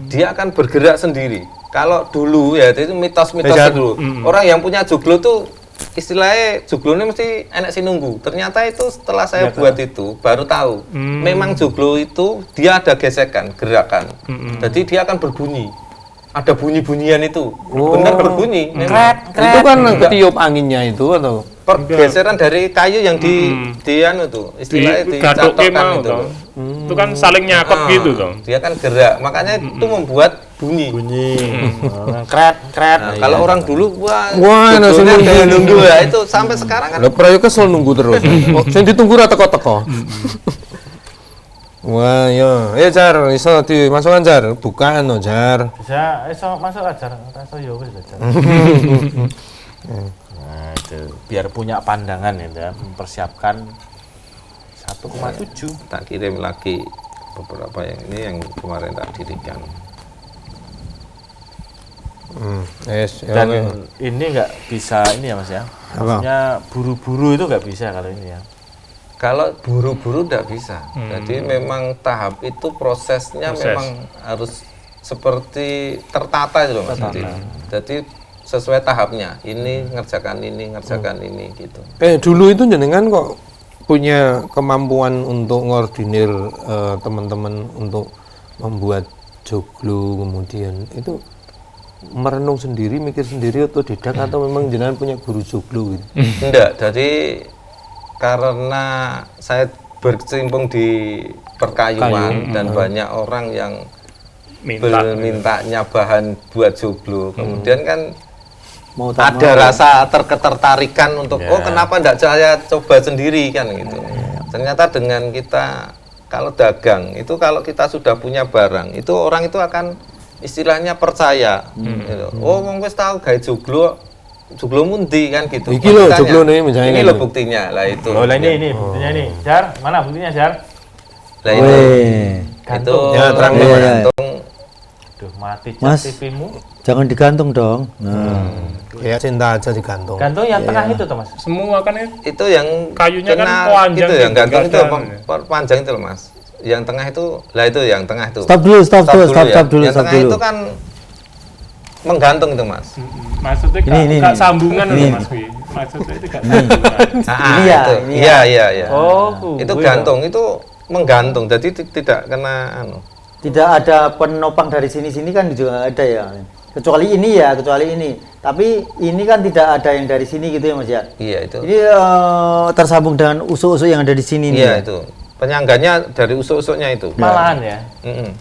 Dia akan bergerak sendiri. Kalau dulu ya itu mitos-mitos Bisa. dulu. Orang yang punya joglo tuh istilahnya joglone mesti enak sih nunggu. Ternyata itu setelah saya buat itu baru tahu. Memang joglo itu dia ada gesekan, gerakan. Jadi dia akan berbunyi. Ada bunyi-bunyian itu. Benar berbunyi. Memang. Itu kan ketiup anginnya itu atau Pergeseran dari kayu yang di anu tuh, istilahnya digadokke dicatokkan mau itu. toh. Itu kan saling nyakot gitu toh. Dia kan gerak, makanya itu membuat bunyi. Kret. Nah, kalau orang dulu wah langsung joglonya kayak nunggu. nunggu ya itu sampai sekarang kan Lho prayo kesel nunggu terus. Oh, sing ditunggu ra teko-teko. Wah, ya Jar, iso dimasukkan Jar, bukaan no Jar. Bisa masuk aja. Rasa yo wis aja. Nah, itu biar punya pandangan ya, mempersiapkan 1,7. tak kirim lagi beberapa yang ini yang kemarin tak dirikan. Yes, ya, Dan oke. ini nggak bisa ini ya Mas ya. Maksudnya buru-buru itu nggak bisa kalau ini ya. Kalau buru-buru tidak bisa. Jadi memang tahap itu prosesnya memang harus seperti tertata itu loh Mas. Jadi sesuai tahapnya. Ini ngerjakan ini gitu. Dulu itu jenengan kok punya kemampuan untuk ngordinir teman-teman untuk membuat joglo, kemudian itu merenung sendiri, mikir sendiri atau didak atau memang jenengan punya guru joglo gitu? Enggak, jadi karena saya berkecimpung di perkayuan dan banyak orang yang mintanya bahan buat joglo. Kemudian kan Mau tak ada mau. rasa ketertarikan untuk oh kenapa enggak saya coba sendiri kan gitu. Ternyata dengan kita kalau dagang itu kalau kita sudah punya barang itu orang itu akan istilahnya percaya. Gitu. Oh wong wis tahu gawe joglo mundi kan gitu. Iki lho Makanya, joglone misalnya ini kan loh gitu. buktinya lah itu. Oh, lah ini buktinya nih. Jar, mana buktinya Jar? Lah itu. Weh, Itu Ya, terang dong. gantung. Duh, mati Mas. TV-mu. jangan digantung dong. Nah, Kayak cinta aja digantung. Gantung yang tengah itu tuh Mas. Semua kan Itu yang Kayunya kan kena panjang gitu yang gitu, gantung nggak itu ada. panjang itu loh Mas. Yang tengah itu lah itu yang tengah itu. stop dulu. Stop Stop ya. dulu. Yang tengah itu kan menggantung itu Mas. maksudnya Ini. gak sambungan Ini. loh Mas Wi. Maksudnya itu gak sambungan. Ini ya, itu. ini Iya. Oh, Itu kuwi gantung, itu menggantung. Jadi tidak kena anu. Tidak ada penopang dari sini kan juga nggak ada ya. Kecuali ini. Tapi ini kan tidak ada yang dari sini gitu ya Mas ya. Iya itu. Ini tersambung dengan usuk-usuk yang ada di sini nih. Iya ya? itu. Penyangganya dari usuk-usuknya itu. malahan ya.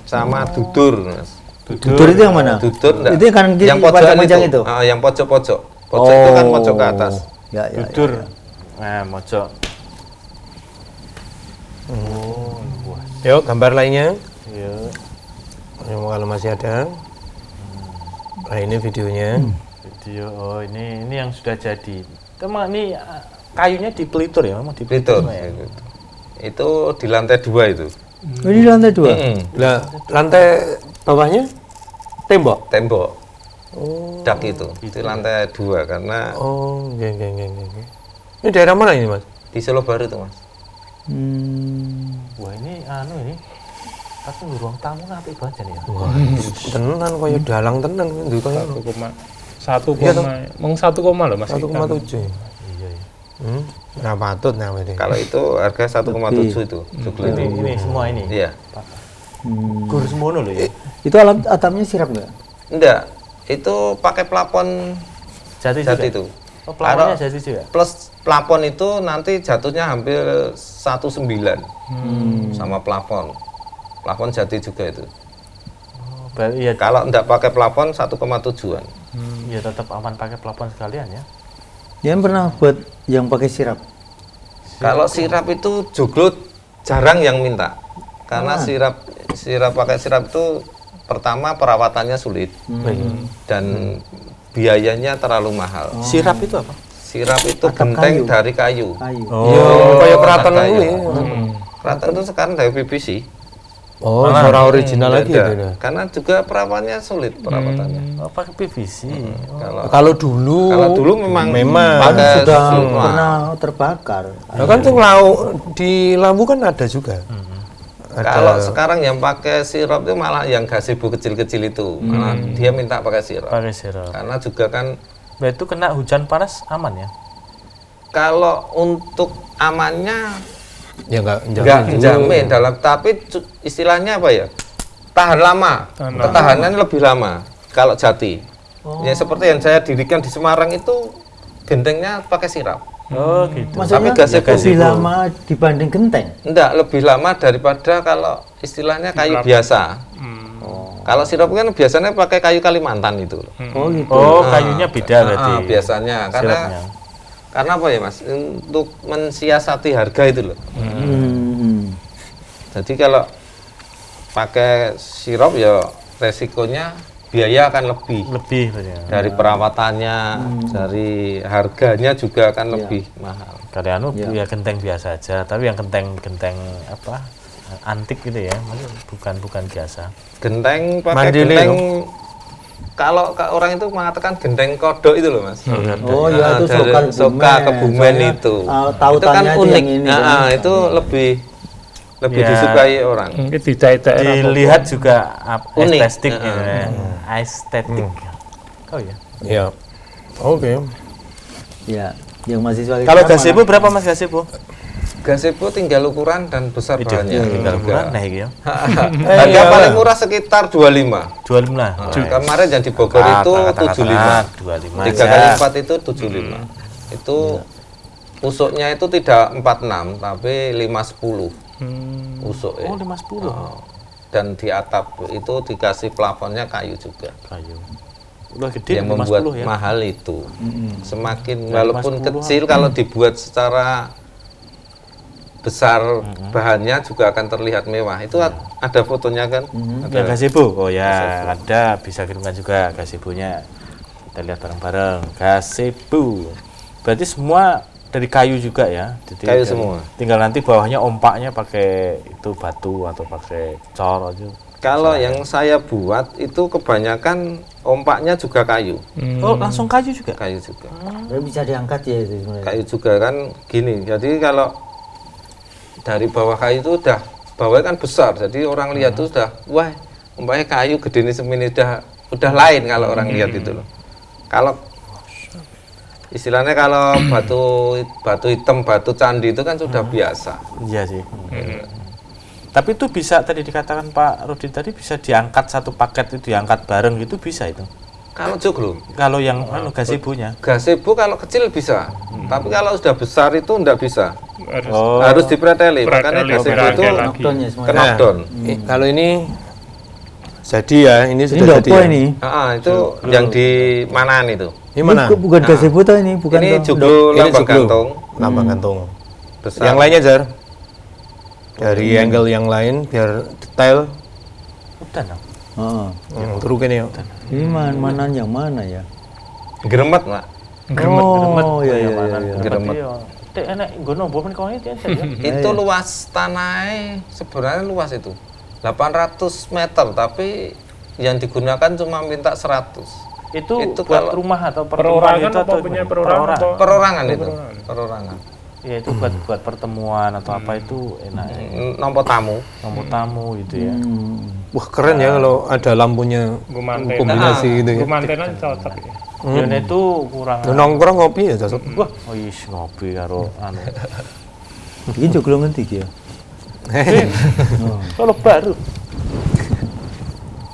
Sama dudur, Mas. Dudur itu yang mana? Dudur enggak? Itu yang kanan kiri yang pojokan panjang itu. Ah, yang pojok-pojok. Pojok itu kan pojok ke atas. Ya. Dudur. Nah, mojok. Yuk gambar lainnya. Yuk. Kalau masih ada. Nah ini videonya. Video. Oh, ini yang sudah jadi. Memang ini kayunya dipelitur ya, memang Itu. dipelitur ya. Itu di lantai 2 itu. Ini lantai 2. Lah lantai bawahnya tembok. Tembok. Dak itu. Itu lantai 2 karena Oh, geng. Ini daerah mana ini Mas? di Solo Baru itu, Mas. Wah, ini ini. Tapi ruang tamu apik banget ya. Wah, tenan koyo dalang tenan itu kan 1,1 loh Mas. 1,7. Iya. Nah patut nah ini. Kalau itu harga 1,7 itu. Joglo ini. Ini semua ini. Iya. Gur semono loh ya. Itu alat atapnya sirap nggak? Enggak. Itu pakai plafon Jati jati juga. itu. Oh, pelamonnya Kalau- jati juga. Plus plafon itu nanti jatuhnya hampir 1,9 sama plafon. Plafon jati juga itu. Oh, berarti ya, Kalau enggak pakai plafon 1,7-an. ya tetap aman pakai pelapon sekalian ya. Yang pernah buat yang pakai sirap. Kalau sirap itu joglo jarang yang minta. Karena sirap pakai sirap itu pertama perawatannya sulit dan biayanya terlalu mahal. Sirap itu apa? Sirap itu Atap genteng kayu. dari kayu. Kayu. Oh, kayak keraton kayu. ini. Keraton itu sekarang dari PVC. Oh, suara original lagi Beda. itu. Ya. Karena juga perawatannya sulit perawatannya. Oh, pakai PVC. Kalau dulu memang pakai Sudah semua. pernah terbakar. Nah, kan sing di Lambu kan ada juga. Kalau sekarang yang pakai sirap itu malah yang gazebo kecil-kecil itu, malah dia minta pakai sirap. Pakai sirap. Karena juga kan Nah, itu kena hujan panas aman ya? Kalau untuk amannya Ya nggak nggak jamin dalam, tapi istilahnya apa ya? Tahan lama, ketahanan lebih lama kalau jati. Ya seperti yang saya dirikan di Semarang itu gentengnya pakai sirap. Oh gitu. Maksudnya gazebo. lebih lama dibanding genteng. Enggak, lebih lama daripada kalau istilahnya kayu biasa. Kalau sirap kan biasanya pakai kayu Kalimantan itu. Oh gitu. Oh, kayunya beda berarti. Biasanya Sirapnya. karena apa ya Mas? Untuk mensiasati harga itu loh. Jadi kalau pakai sirup ya resikonya biaya akan lebih ya. dari perawatannya, dari harganya juga akan lebih mahal. Kalau anu ya genteng biasa aja, tapi yang genteng apa? Antik gitu ya, maksudnya bukan biasa. Genteng pakai Mandiri, genteng kalau orang itu mengatakan genteng kodok itu loh Mas. Oh ya, itu dari Soka Kebumen itu. Itu kan unik. Itu lebih Ya. disukai orang. Mungkin dijahit Dilihat juga Unik. estetik gitu ya. Estetik. Oh ya. Ya. Oke. Ya, yang mahasiswa kita Kalau malah- gazebo berapa Mas gazebo? Gazebo tinggal ukuran dan besar bahannya. Tinggal ukuran nah iki ya. Harga paling murah sekitar 25. 25 lah. Kemarin yang di Bogor itu 75. 25. 3 kali 4 itu 75. Itu usuknya itu tidak 46 tapi 510. Usuk ya. Oh 510. Dan di atap itu dikasih plafonnya kayu juga. Kayu. Udah gede Yang membuat 510 ya. mahal itu. Semakin Ya, walaupun 510 kecil kalau dibuat secara besar bahannya juga akan terlihat mewah. Itu ada fotonya kan? Ya gazebo. Oh ya, ada bisa kirimkan juga gazebonya. Kita lihat bareng-bareng. Gazebo. Berarti semua dari kayu juga ya. Jadi Kayu dari- semua. Tinggal nanti bawahnya ompaknya pakai itu batu atau pakai cor aja. Kalau yang saya buat itu kebanyakan ompaknya juga kayu. Oh, langsung kayu juga. Kayu juga. Ya, bisa diangkat ya itu sebenarnya. Kayu juga kan gini. Jadi kalau dari bawah kayu itu bawahnya kan besar. Jadi orang lihat itu sudah wah, umpamanya kayu gede ini semini udah lain kalau orang lihat itu loh. Kalau istilahnya kalau batu hitam, batu candi itu kan sudah biasa. Iya sih. Tapi itu bisa tadi dikatakan Pak Rudi tadi bisa diangkat satu paket itu diangkat bareng gitu bisa itu. Kalau joglo, Kalau yang gazebonya. gazebo kalau kecil bisa. Tapi kalau sudah besar itu enggak bisa. Oh. Harus dipreteli. Makanya Preteli, gazebo itu preteli lagi. Knockdown ya semuanya. ke knockdown. Kalau ini jadi ya, ini Ini sudah jadi. dopo Ya? ini. Itu yang di manaan itu. Ini mana? Bukan gazebo toh ini, bukan Ini toh? joglo Ini lambang joglo. gantung Lambang gantung. besar. Yang lainnya Jar. Dari angle yang lain biar detail. Udah dong. Heeh. Turu kene yo. Ini mana yang mana ya? Geremet, Mak. Oh, iya iya Mana? iya. Geremet. Dek enak nggono mbok men kok iki aja ya. Itu luas tanahnya sebenarnya luas itu 800 meter tapi yang digunakan cuma minta 100. Itu buat kalau rumah atau pertemuan Perorangan itu apa punya gimana? perorangan atau Perorangan itu, perorangan. Ya itu buat pertemuan atau apa itu enak. Nomor tamu. Nomor tamu gitu ya. Wah keren ya kalau ada lampunya gumantenan? kombinasi gitu ya. Gumantenan cocok ya. Dan itu kurang. Nongkrong ngopi ya cocok. Wah, oh is ngopi karo anu. Ini joglo ngendi iki ya? Kalau baru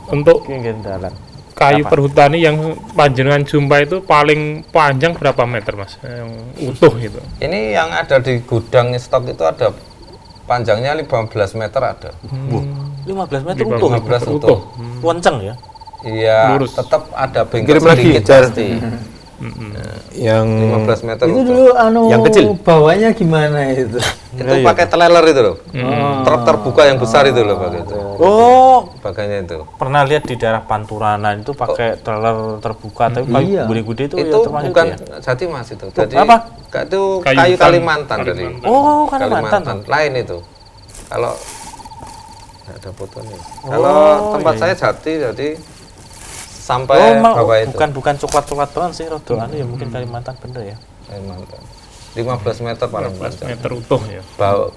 Untuk ki dalan. kayu perhutani yang panjenengan jumpa itu paling panjang berapa meter Mas? Yang utuh itu. Ini yang ada di gudang stok itu ada panjangnya 15 meter ada. 15 meter utuh. 15 utuh. Kenceng ya. Iya, Lurus. tetap ada bengkel Kirim lagi, sedikit Jar. pasti. Yang 15 meter Itu utuh. dulu anu Yang kecil. bawahnya gimana itu? Itu pakai trailer itu loh. Truk terbuka yang besar itu loh pakai itu. Oh, Bagainya itu. pernah lihat di daerah Panturanan itu pakai trailer terbuka tapi kayu Iya. gede-gede itu, Itu ya termasuk bukan ya. Jati Mas itu. Jadi apa? Itu Kayu kayu hutan. Kalimantan tadi. Oh, Kalimantan. Lain itu. Kalau nggak ada fotonya. Kalau tempat saya Jati jadi sampai bawah itu. bukan coklat-coklat doang sih rodo anu ya mungkin Kalimantan bener ya. Kalimantan. 15 meter paling 15 panjang. meter utuh ya.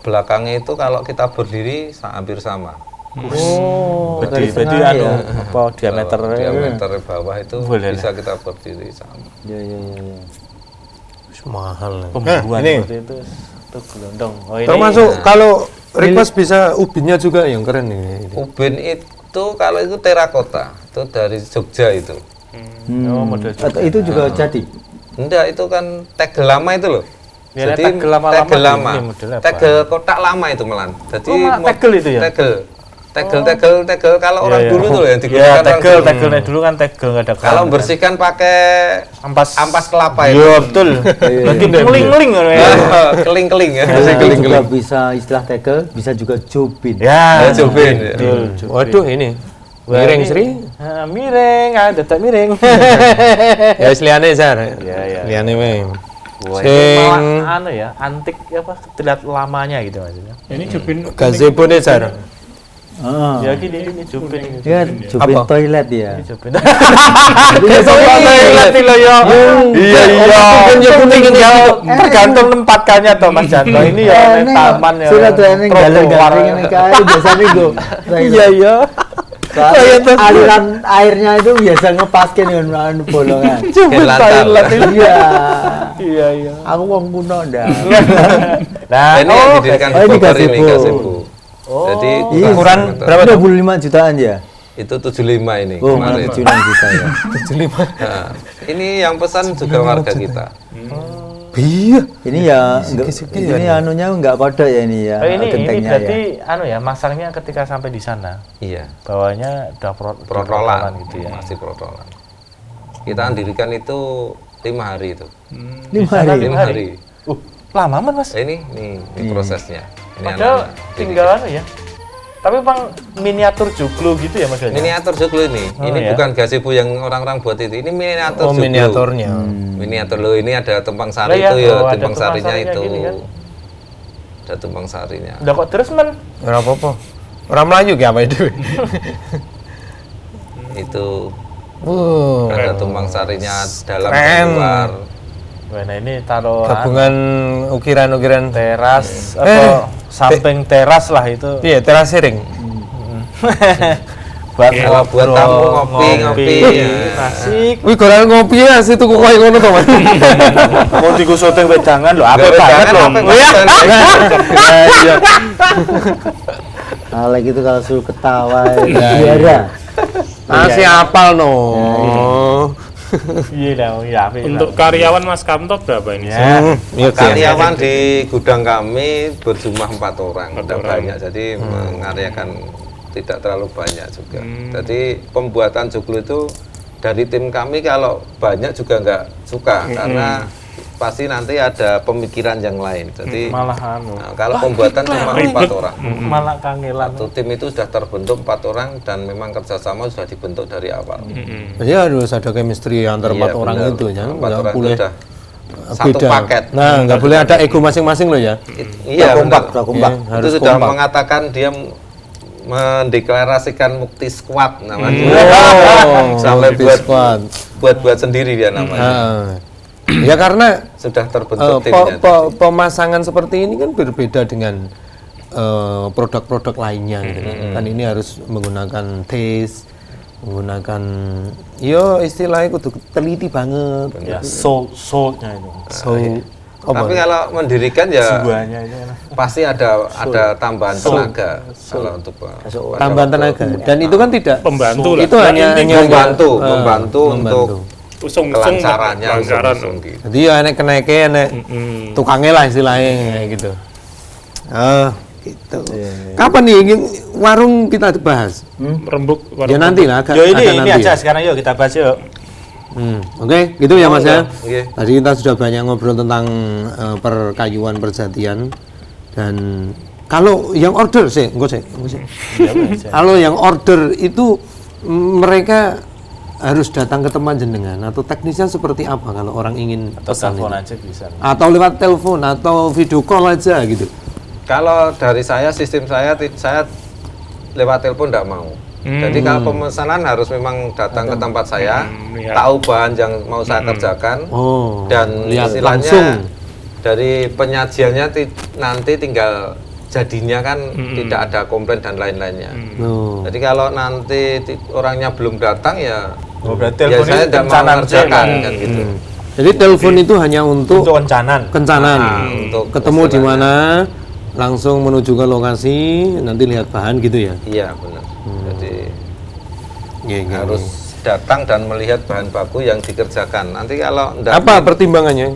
Belakangnya itu kalau kita berdiri hampir sama. Oh, Berarti garis tengah anu ya. apa diameter Diameter bawah itu Boleh bisa kita berdiri sama. Ya ya ya. ya. Mahal. Pemburuan ini seperti itu gelondong. Oh ini termasuk kalau request bisa ubinnya juga yang keren ini. Ubin itu kalau itu terakota, itu dari Jogja itu. oh, model Atau itu juga jadi. Enggak, itu kan tegel lama itu loh. Ya, Jadi tegel lama-lama tegel lama. ini modelnya apa? Tegel kotak lama itu melan. Jadi tegel itu ya? Tegel kalau orang Iya, iya. dulu tuh loh yang Ya, digunakan orang tegel, dulu. tegel. Nah, dulu kan tegel nggak ada Kalau keran. membersihkan pakai ampas kelapa itu. Iya, betul. Nanti ngeling-ngeling kan ya. Keling-keling ya. Nah, itu juga bisa istilah tegel, bisa juga jubin. Ya, Ya, jubin. betul, jubin. Waduh ini Wah, miring ini- Sri. Miring, ada tak miring. Ya isliane Sar. Ya. Liane wae. Wah, itu Sing malah anu ya, antik apa terlihat lamanya gitu maksudnya. Ini jubin gazebo nih Sar. Ah. Ya gini ini jubin. Ya, jubin Apa? toilet ya. Ini jubin. Ini Toilet lo ya. Iya iya. kuning ini. Tergantung tempatkannya toh Mas Janto. Ini ya taman ya. Sudah tuh ini trotoar. galing-galing ini kayak biasanya gue. Iya iya. Aliran airnya itu biasa ngepaskin dengan bolongan. Jubin toilet itu. Iya. Iya iya. Aku wong kuno ndak. Nah, Ini yang didirikan oh, di ini Bogor ini gazebo. gazebo. Jadi Iya. Ukuran berapa? berapa? 25 jutaan ya? Itu 75 ini Oh, kemarin. 76 juta ya. 75. Nah, ini yang pesan juga warga kita. Iya. Ini ya Segi-segi ini ya. anunya enggak pada ya ini ya. ini gentengnya berarti ya. anu ya, masangnya ketika sampai di sana. Iya, Bawahnya udah protolan gitu ya. masih protolan. Kita dirikan itu 5 hari itu. 5 hari. 5 hari. Lama man Mas. Ini prosesnya. Ini Padahal anak-anak tinggal anu ya. Tapi Bang miniatur joglo gitu ya modelnya. miniatur joglo ini. Oh, Ini ya. bukan gazebo yang orang-orang buat itu. Ini miniatur Oh joglo. miniaturnya. Miniatur lo ini ada tumpang Lah sari ya, itu ya, oh, ada tumpang tumpang sarinya sarinya itu. gini kan. Ada tumpang sarinya. Udah kok terus man. Ora apa-apa. Orang Melayu ki apa itu? Itu Wow. ada tumpang sarinya dalam Keren. dan luar. Wah, nah ini taruh Gabungan ukiran-ukiran teras atau samping teras lah itu. Iya, terasering. Buat Kalau buat tamu ngopi. Asik. Wih, golan ngopi ya sih tuku koyo ngono to, Mas. Mau digo syuting wedangan lho, apa Nggak banget wedangan, lho. apa Iya. Iya. Alek itu kalau suruh ketawa Iya, biara. Masih apal no. Iya dah, iya. apik lah. untuk karyawan Mas Kamto berapa ini? Ya. Iya, Karyawan di gudang kami berjumlah 4 orang, tidak orang. banyak, jadi mengaryakan tidak terlalu banyak juga. Jadi pembuatan joglo itu dari tim kami kalau banyak juga nggak suka karena pasti nanti ada pemikiran yang lain. Jadi Malah anu. nah, kalau pembuatan cuma 4 orang, Malah kangelan. satu tim itu sudah terbentuk 4 orang dan memang kerjasama sudah dibentuk dari awal. Iya, harus ada chemistry antara Iya, 4 orang benar. itu ya. 4 Nggak orang itu boleh sudah satu beda. paket. Nah, nggak boleh ada ego masing-masing loh ya. Iya, kompak, benar. kompak. Iya, Itu harus sudah kompak. mengatakan dia mendeklarasikan mukti squad namanya. Oh, Sampai multi squad. buat sendiri dia namanya. Nah, ya karena Sudah terbentuk timnya. pemasangan seperti ini kan berbeda dengan produk-produk lainnya gitu. Kan ini harus menggunakan taste, menggunakan istilahnya kudu teliti banget. Ya, soul-nya itu. So apa? Tapi kalau mendirikan ya Jiwanya itu kan. pasti ada tambahan tenaga kalau untuk tambahan tenaga dan itu kan tidak Pembantu lah. itu hanya membantu membantu untuk Usung-usung kelancarannya pelanggaran. usung gitu. jadi ya enek keneke enek tukangnya lah istilahnya kayak gitu. Gitu. Kapan nih warung kita bahas? Rembuk Ya nanti lah. Yo ada ini nanti aja ya. sekarang yuk kita bahas yuk. Oke, gitu ya Mas ya. Oke. Tadi kita sudah banyak ngobrol tentang perkayuan perjatian dan kalau yang order sih, enggak sih. Kalau yang order itu mereka harus datang ke teman jenengan atau teknisnya seperti apa kalau orang ingin Atau pesan telepon itu? aja bisa. Atau lewat telepon atau video call aja gitu. Kalau dari saya sistem saya lewat telepon tidak mau. Jadi kalau pemesanan harus memang datang ke tempat saya, lihat. tahu bahan yang mau saya kerjakan, Oh, dan lihat istilahnya langsung. dari penyajiannya nanti tinggal jadinya kan tidak ada komplain dan lain-lainnya. Oh. Jadi kalau nanti orangnya belum datang ya, Oh, berarti ya telepon saya ini tidak mau pencana mengerjakan aja, kan gitu. Jadi telepon itu hanya untuk Untuk kencanan. kencanan. untuk Ketemu di mana, langsung menuju ke lokasi, nanti lihat bahan gitu ya. iya benar. Jadi Iya, iya, harus datang dan melihat bahan baku yang dikerjakan. Nanti kalau iya. enggak, Apa pertimbangannya?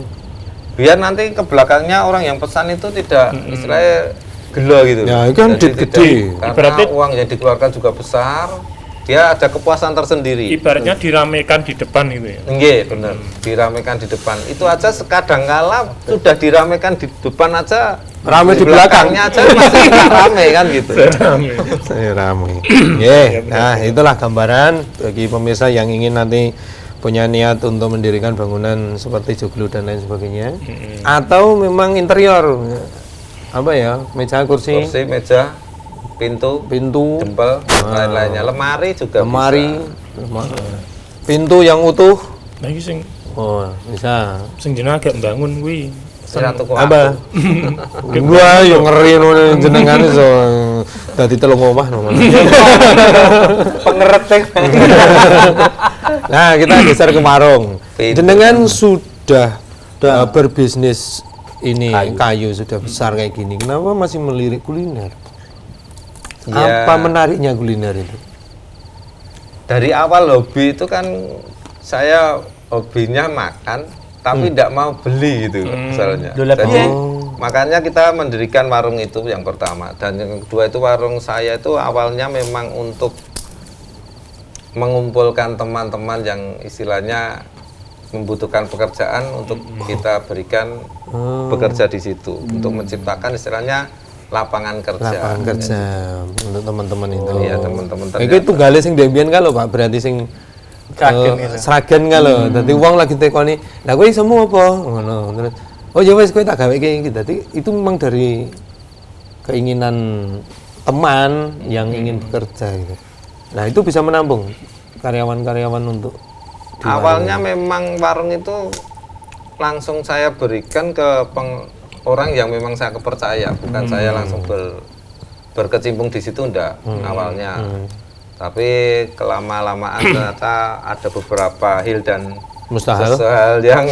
biar nanti ke belakangnya orang yang pesan itu tidak istilahnya gelo gitu. Ya, itu kan Jadi duit tidak- gede. Karena Ibaratnya- uang yang dikeluarkan juga besar, dia ada kepuasan tersendiri. Ibaratnya diramaikan di depan gitu ya. Nggih, benar. Diramaikan di depan. Itu aja sekadang kala sudah diramaikan di depan aja, Rame di belakang. belakangnya aja masih nggak rame kan gitu. Saya ramai. Ye, nah itulah gambaran bagi pemirsa yang ingin nanti punya niat untuk mendirikan bangunan seperti joglo dan lain sebagainya, atau memang interior, apa ya, meja, kursi, Kursi, meja, pintu, pintu, jempel, lain-lainnya. Lemari juga lemari, bisa. pintu yang utuh, Nah iki sing bisa. jenengan agak bangun kuwi. Sira tuku Apa? Gua yang ngeri ngono jenengan iso dadi telung omah nomor. pengeretek. Nah, kita geser ke warung. Pintu. Jenengan sudah berbisnis ini kayu sudah besar kayak gini. Kenapa masih melirik kuliner? Ya. Apa menariknya kuliner itu? Dari awal hobi itu kan saya hobinya makan, tapi tidak mau beli gitu misalnya. Loh, lah, Jadi piye? makanya kita mendirikan warung itu yang pertama, dan yang kedua itu warung saya itu awalnya memang untuk mengumpulkan teman-teman yang istilahnya membutuhkan pekerjaan untuk kita berikan bekerja di situ untuk menciptakan istilahnya lapangan kerja. Lapangan kerja untuk teman-teman itu. Iya, teman-teman Itu tunggale sing ndembian kalau Pak, berarti sing Sragen itu. sragen kalau. Dadi wong lagi tekoni, "Lah kowe isemu apa?" Ngono. Terus, "Oh ya wis kowe tak gawe iki." Dadi itu memang dari keinginan teman yang ingin bekerja gitu. Nah, itu bisa menampung karyawan-karyawan untuk di Awalnya memang warung itu langsung saya berikan ke orang yang memang saya kepercaya, bukan saya langsung berkecimpung di situ enggak awalnya. Tapi kelama-lamaan ternyata ada beberapa hil dan Mustahil. yang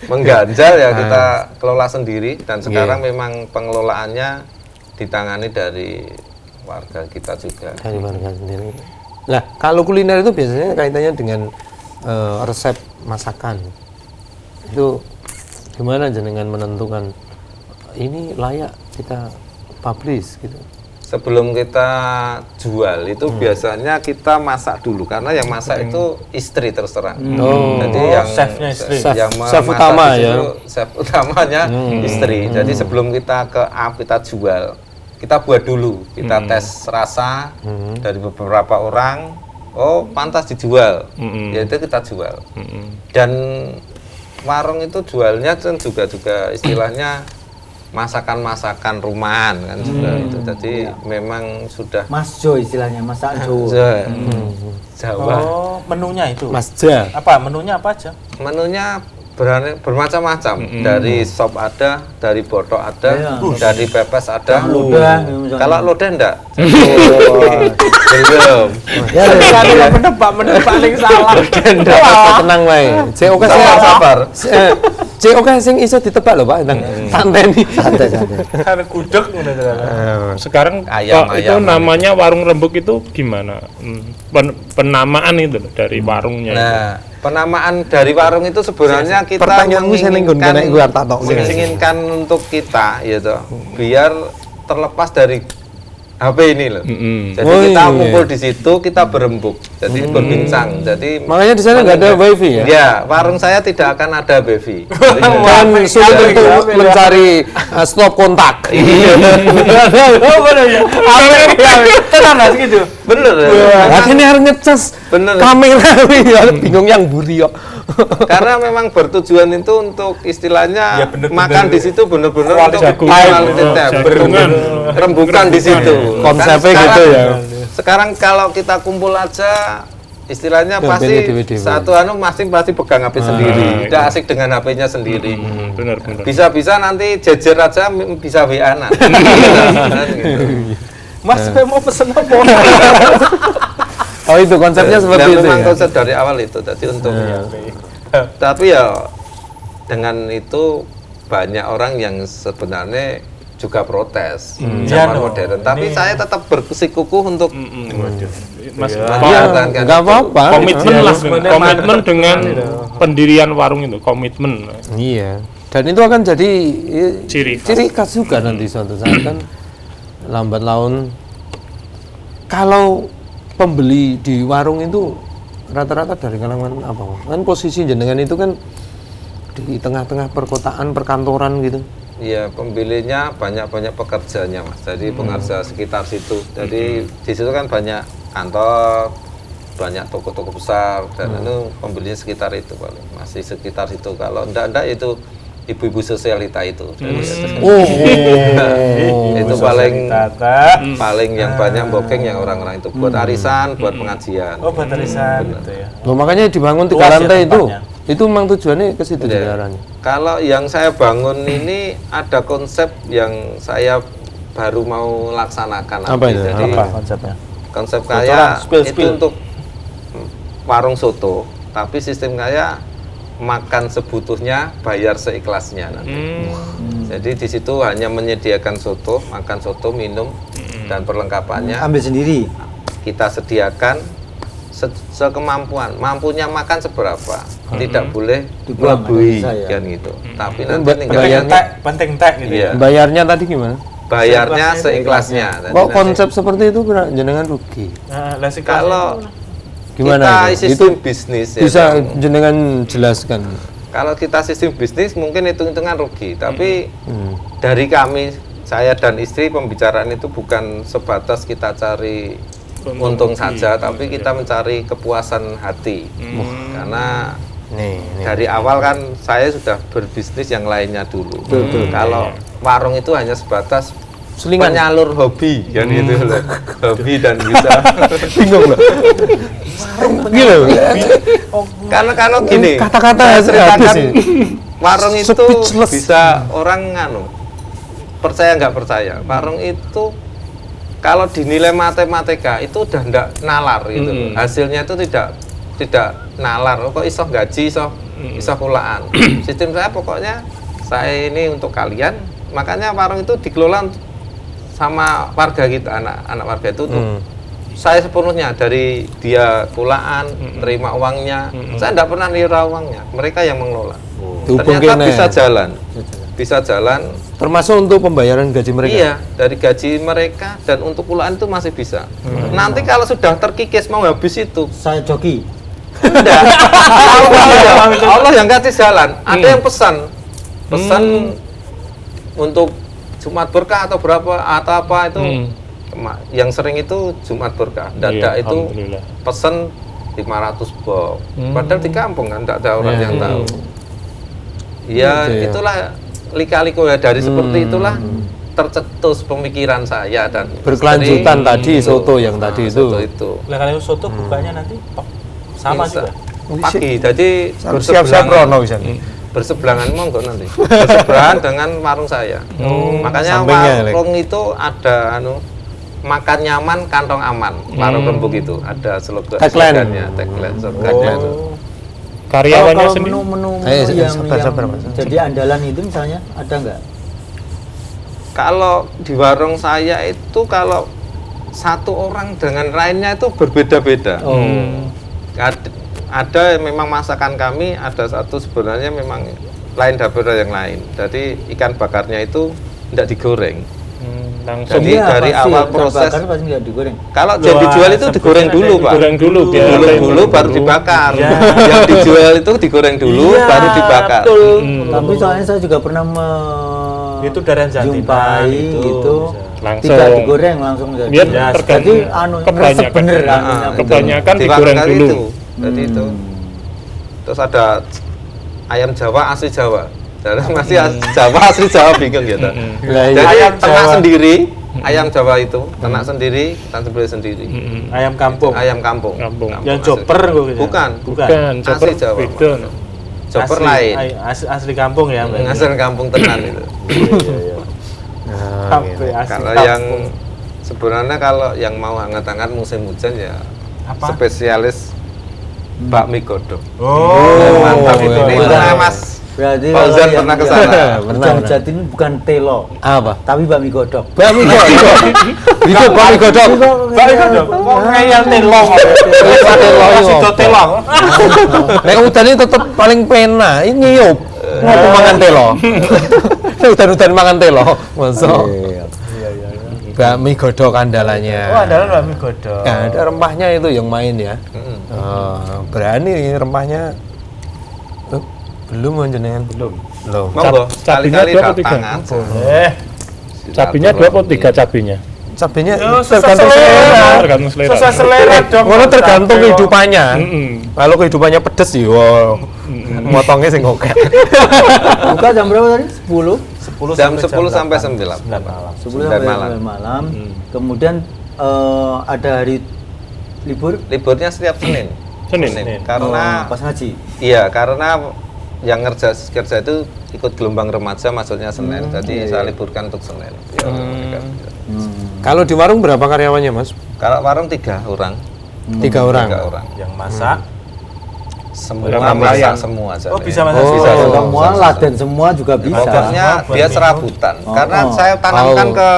mengganjal ya kita kelola sendiri, dan sekarang memang pengelolaannya ditangani dari warga kita juga. dari warga sendiri. Nah, kalau kuliner itu biasanya kaitannya dengan resep masakan. Itu gimana jenengan menentukan ini layak kita publish gitu? Sebelum kita jual itu biasanya kita masak dulu, karena yang masak itu istri terus terang. Jadi yang chefnya istri. yang Chef memasak utama di situ, ya. chef utamanya istri. Jadi sebelum kita ke kita jual, kita buat dulu, kita tes rasa dari beberapa orang. Oh, pantas dijual, ya itu kita jual. Dan warung itu jualnya kan juga istilahnya masakan-masakan rumahan kan juga itu. Jadi memang sudah Masjo istilahnya, masak Jawa. Jawa. Oh, menunya itu. Mas Ja. Apa menunya apa aja? Menunya bermacam-macam. Dari sop ada, dari botok ada, Iya. dari pepes ada. Ludah. Kalau lodeh enggak? Belum. Ya, Kalau menebak paling salah. Tenang wae. Cek oke sing Sabar. Cek oke sing iso ditebak lho Pak. Santai. santai-santai. Karena gudeg ngono itu. Sekarang Ayam, Pak, itu ayam. namanya warung rembuk itu gimana? Penamaan itu loh dari warungnya. itu. Nah, penamaan dari warung itu sebenarnya kita Pertanyaanmu saya nenggon kena iku arep tak tok. menginginkan untuk kita gitu, biar terlepas dari HP ini loh. Jadi Oh, kita iya. ngumpul di situ, kita berembuk, jadi berbincang. Jadi Makanya di sana nggak ada wifi ya? Ya, warung saya tidak akan ada wifi. Dan sulit untuk mencari stop kontak. Oh, benar ya. Tenan Mas gitu. Bener ya? Akhirnya harus ngecas Bener. kamera, ya, bingung yang buri kok. Karena memang bertujuan itu untuk istilahnya Ya, bener-bener. makan di situ bener-bener untuk Jagungan. quality time, Jagungan. rembukan di situ. Konsepnya Kan gitu ya. Sekarang kalau kita kumpul aja istilahnya Ya, pasti dewe-dewe. satu pasti pegang HP sendiri, tidak asik dengan HP-nya sendiri. Benar-benar. Bisa-bisa nanti jejer aja bisa WA-an. Gitu. Mas, saya mau pesen apa? Oh itu konsepnya seperti Dan itu memang ya? konsep dari awal itu, jadi untuk Tapi ya dengan itu banyak orang yang sebenarnya juga protes Iya, zaman no. modern. Tapi Ini- saya tetap bersikukuh untuk Mas, mempertahankan nggak itu. apa-apa. komitmen lah, Sebenarnya komitmen dengan pendirian warung itu, komitmen. Iya. Dan itu akan jadi Ciri khas. ciri khas juga nanti suatu saat kan lambat laun kalau pembeli di warung itu rata-rata dari kalangan apa? Kan posisi jenengan itu kan di tengah-tengah perkotaan, perkantoran gitu. Iya, pembelinya banyak pekerjanya, Mas. Jadi pengerja sekitar situ. Jadi di situ kan banyak kantor, banyak toko-toko besar dan itu pembelinya sekitar itu paling. Masih sekitar situ. Kalau enggak itu ibu-ibu sosialita itu. Jadi, itu paling paling yang banyak booking yang orang-orang itu buat arisan, buat pengajian. Oh, batarisan gitu ya. Loh, makanya dibangun 3 Luas ya lantai itu. tempatnya. Itu memang tujuannya ke situ Iya. daerahnya. Kalau yang saya bangun ini ada konsep yang saya baru mau laksanakan. Apa nanti. itu? Jadi Apa konsepnya? konsep Bocoran, kaya spill. itu untuk warung soto, tapi sistem kaya makan sebutuhnya, bayar seikhlasnya nanti. Jadi di situ hanya menyediakan soto, makan soto, minum dan perlengkapannya Ambil sendiri. kita sediakan sekemampuan, mampunya makan seberapa, tidak boleh Dibuang, melebui ada bisa ya. kan gitu. Tapi Dan nanti tinggal Penting teh gitu. Iya. Bayarnya tadi gimana? bayarnya seikhlasnya. Jadi Kok nanti konsep seperti itu jenengan rugi? Nah, lah sekelas kalau itu. Gimana kita itu? sistem bisnis ya, Bisa Bang. jenengan jelaskan. Kalau kita sistem bisnis mungkin hitung-hitungan rugi, tapi Hmm. dari kami, saya dan istri pembicaraan itu bukan sebatas kita cari untung saja, tapi kita mencari kepuasan hati. Karena Nih. dari awal kan saya sudah berbisnis yang lainnya dulu. Kalau warung itu hanya sebatas Selingan. penyalur hobi kan gitu loh. Hobi dan bisa Bingung loh. Gila. karena kalau gini Kata-kata saya habis ceritakan, ini. warung itu Speechless. bisa orang percaya nggak percaya, warung itu kalau dinilai matematika itu udah ndak nalar gitu loh. Hasilnya itu tidak nalar. Oh, kok iso gaji, iso kulaan. Sistem saya pokoknya saya ini untuk kalian, makanya warung itu dikelola sama warga kita, anak warga itu tuh saya sepenuhnya dari dia kulaan, terima uangnya. Saya tidak pernah nira uangnya, mereka yang mengelola. Dihubungin Ternyata ya. bisa jalan. Termasuk untuk pembayaran gaji mereka. Iya, dari gaji mereka dan untuk kulaan itu masih bisa. Nanti kalau sudah terkikis mau habis itu, Saya joki. enggak. Allah yang kasih jalan. Ada yang pesan untuk Jumat berkah atau berapa atau apa itu. Yang sering itu Jumat berkah. Dadak Iya, itu alhamdulillah. pesen 500 box. Padahal di kampung kan tidak ada orang yang tahu. Ya, Gitu ya. itulah lika-liku ya dari seperti itulah tercetus pemikiran saya dan Berkelanjutan istri. tadi soto yang tadi itu. Soto itu. Lah kalau soto bukanya nanti sama Insya- juga. Pagi, jadi Siap-siap Rono bisa. bersebelahan monggo nanti. Bersebelahan dengan warung saya. Makanya sampingnya, Lek. warung itu ada makan nyaman, kantong aman. Warung Rembuk itu ada Tagline. slogannya, tagline. Karyawannya Kalau sendiri. menu-menu Sabar, yang sabar, Mas. jadi andalan itu misalnya ada nggak? Kalau di warung saya itu kalau satu orang dengan lainnya itu berbeda-beda. Ada memang masakan kami, ada satu sebenarnya memang lain daripada yang lain. Jadi ikan bakarnya itu tidak digoreng. Langsung Jadi dari pasti awal ikan proses, bakar pasti nggak digoreng. kalau yang dijual itu digoreng dulu, Pak. digoreng dulu biar Dulu baru dibakar. Yang dijual itu digoreng dulu, Iya, baru dibakar. betul. Tapi soalnya saya juga pernah Itu dari Jantinan jumpai itu gitu. Langsung. Tidak digoreng langsung jadi. Biar Ya, tergantung Jadi anu kebanyakan. resep bener Nah, anunya. itu. Kebanyakan Dibakar digoreng kali dulu. itu. Jadi itu. Terus ada ayam Jawa asli Jawa. Dan masih Jawa asli Jawa bingung gitu. Lah, iya. Jadi Ayam ternak Jawa. sendiri, ayam Jawa itu ternak sendiri, kita sembelih sendiri. Ayam kampung. Ayam kampung. Kampung. Yang asli. joper kok gitu. Bukan. Bukan, chopper Asli Jawa. beda. Joper Asli- lain. Asli kampung ya, Mbak. Ngasal kampung tenan itu. Nah, Sampai asli Kalau kampung. yang sebenarnya kalau yang mau hangat-hangat musim hujan ya Apa? spesialis bakmi godok. Oh, Mantap itu. iya. Pernah Mas Berarti Fauzan kalau yang- pernah ke yang- sana? Pernah. Jati ini bukan telo, Apa? tapi bakmi godok. Bakmi godok. Itu bakmi godok. Balik kan dong. Kok ngeyel telong. Telong, Masih iya. do telong. Nek udan ini tetep paling pena. Ini ngiyup. Ngopo mangan telo. Udan-udan mangan telo. Masa. Bakmi godok andalannya. Oh, andalan bakmi godok. Nah, ada rempahnya itu yang main ya. Berani rempahnya. Belum jenengan belum. Monggo, cabenya sekali-kali 2 atau 3? datang aja. Cabenya 2 atau 3 cabenya? Cabenya Sesuai tergantung selera. Tergantung selera. Sesuai selera dong. Ngono tergantung Cabe, kehidupannya. Mm-mm. Kalau kehidupannya pedes yo motongnya sing oke. Buka jam berapa tadi? 10? 10 Jam 10 sampai 9 malam. 10 9 sampai malam. 9 malam. Kemudian ada hari libur Liburnya setiap Senin. Senin. Karena pas ngaji. iya, karena yang kerja itu ikut gelombang remaja maksudnya Senin. Jadi saya liburkan untuk Senin. Ya, mereka. Kalau di warung berapa karyawannya, Mas? Kalau warung 3 orang. 3 orang. 3 orang. Yang masak. Semua Orang masak pelayan. semua jadi. Oh, bisa masak. Oh. Bisa Semua laden semua juga bisa. Pokoknya dia serabutan. Karena Oh. saya tanamkan Oh. ke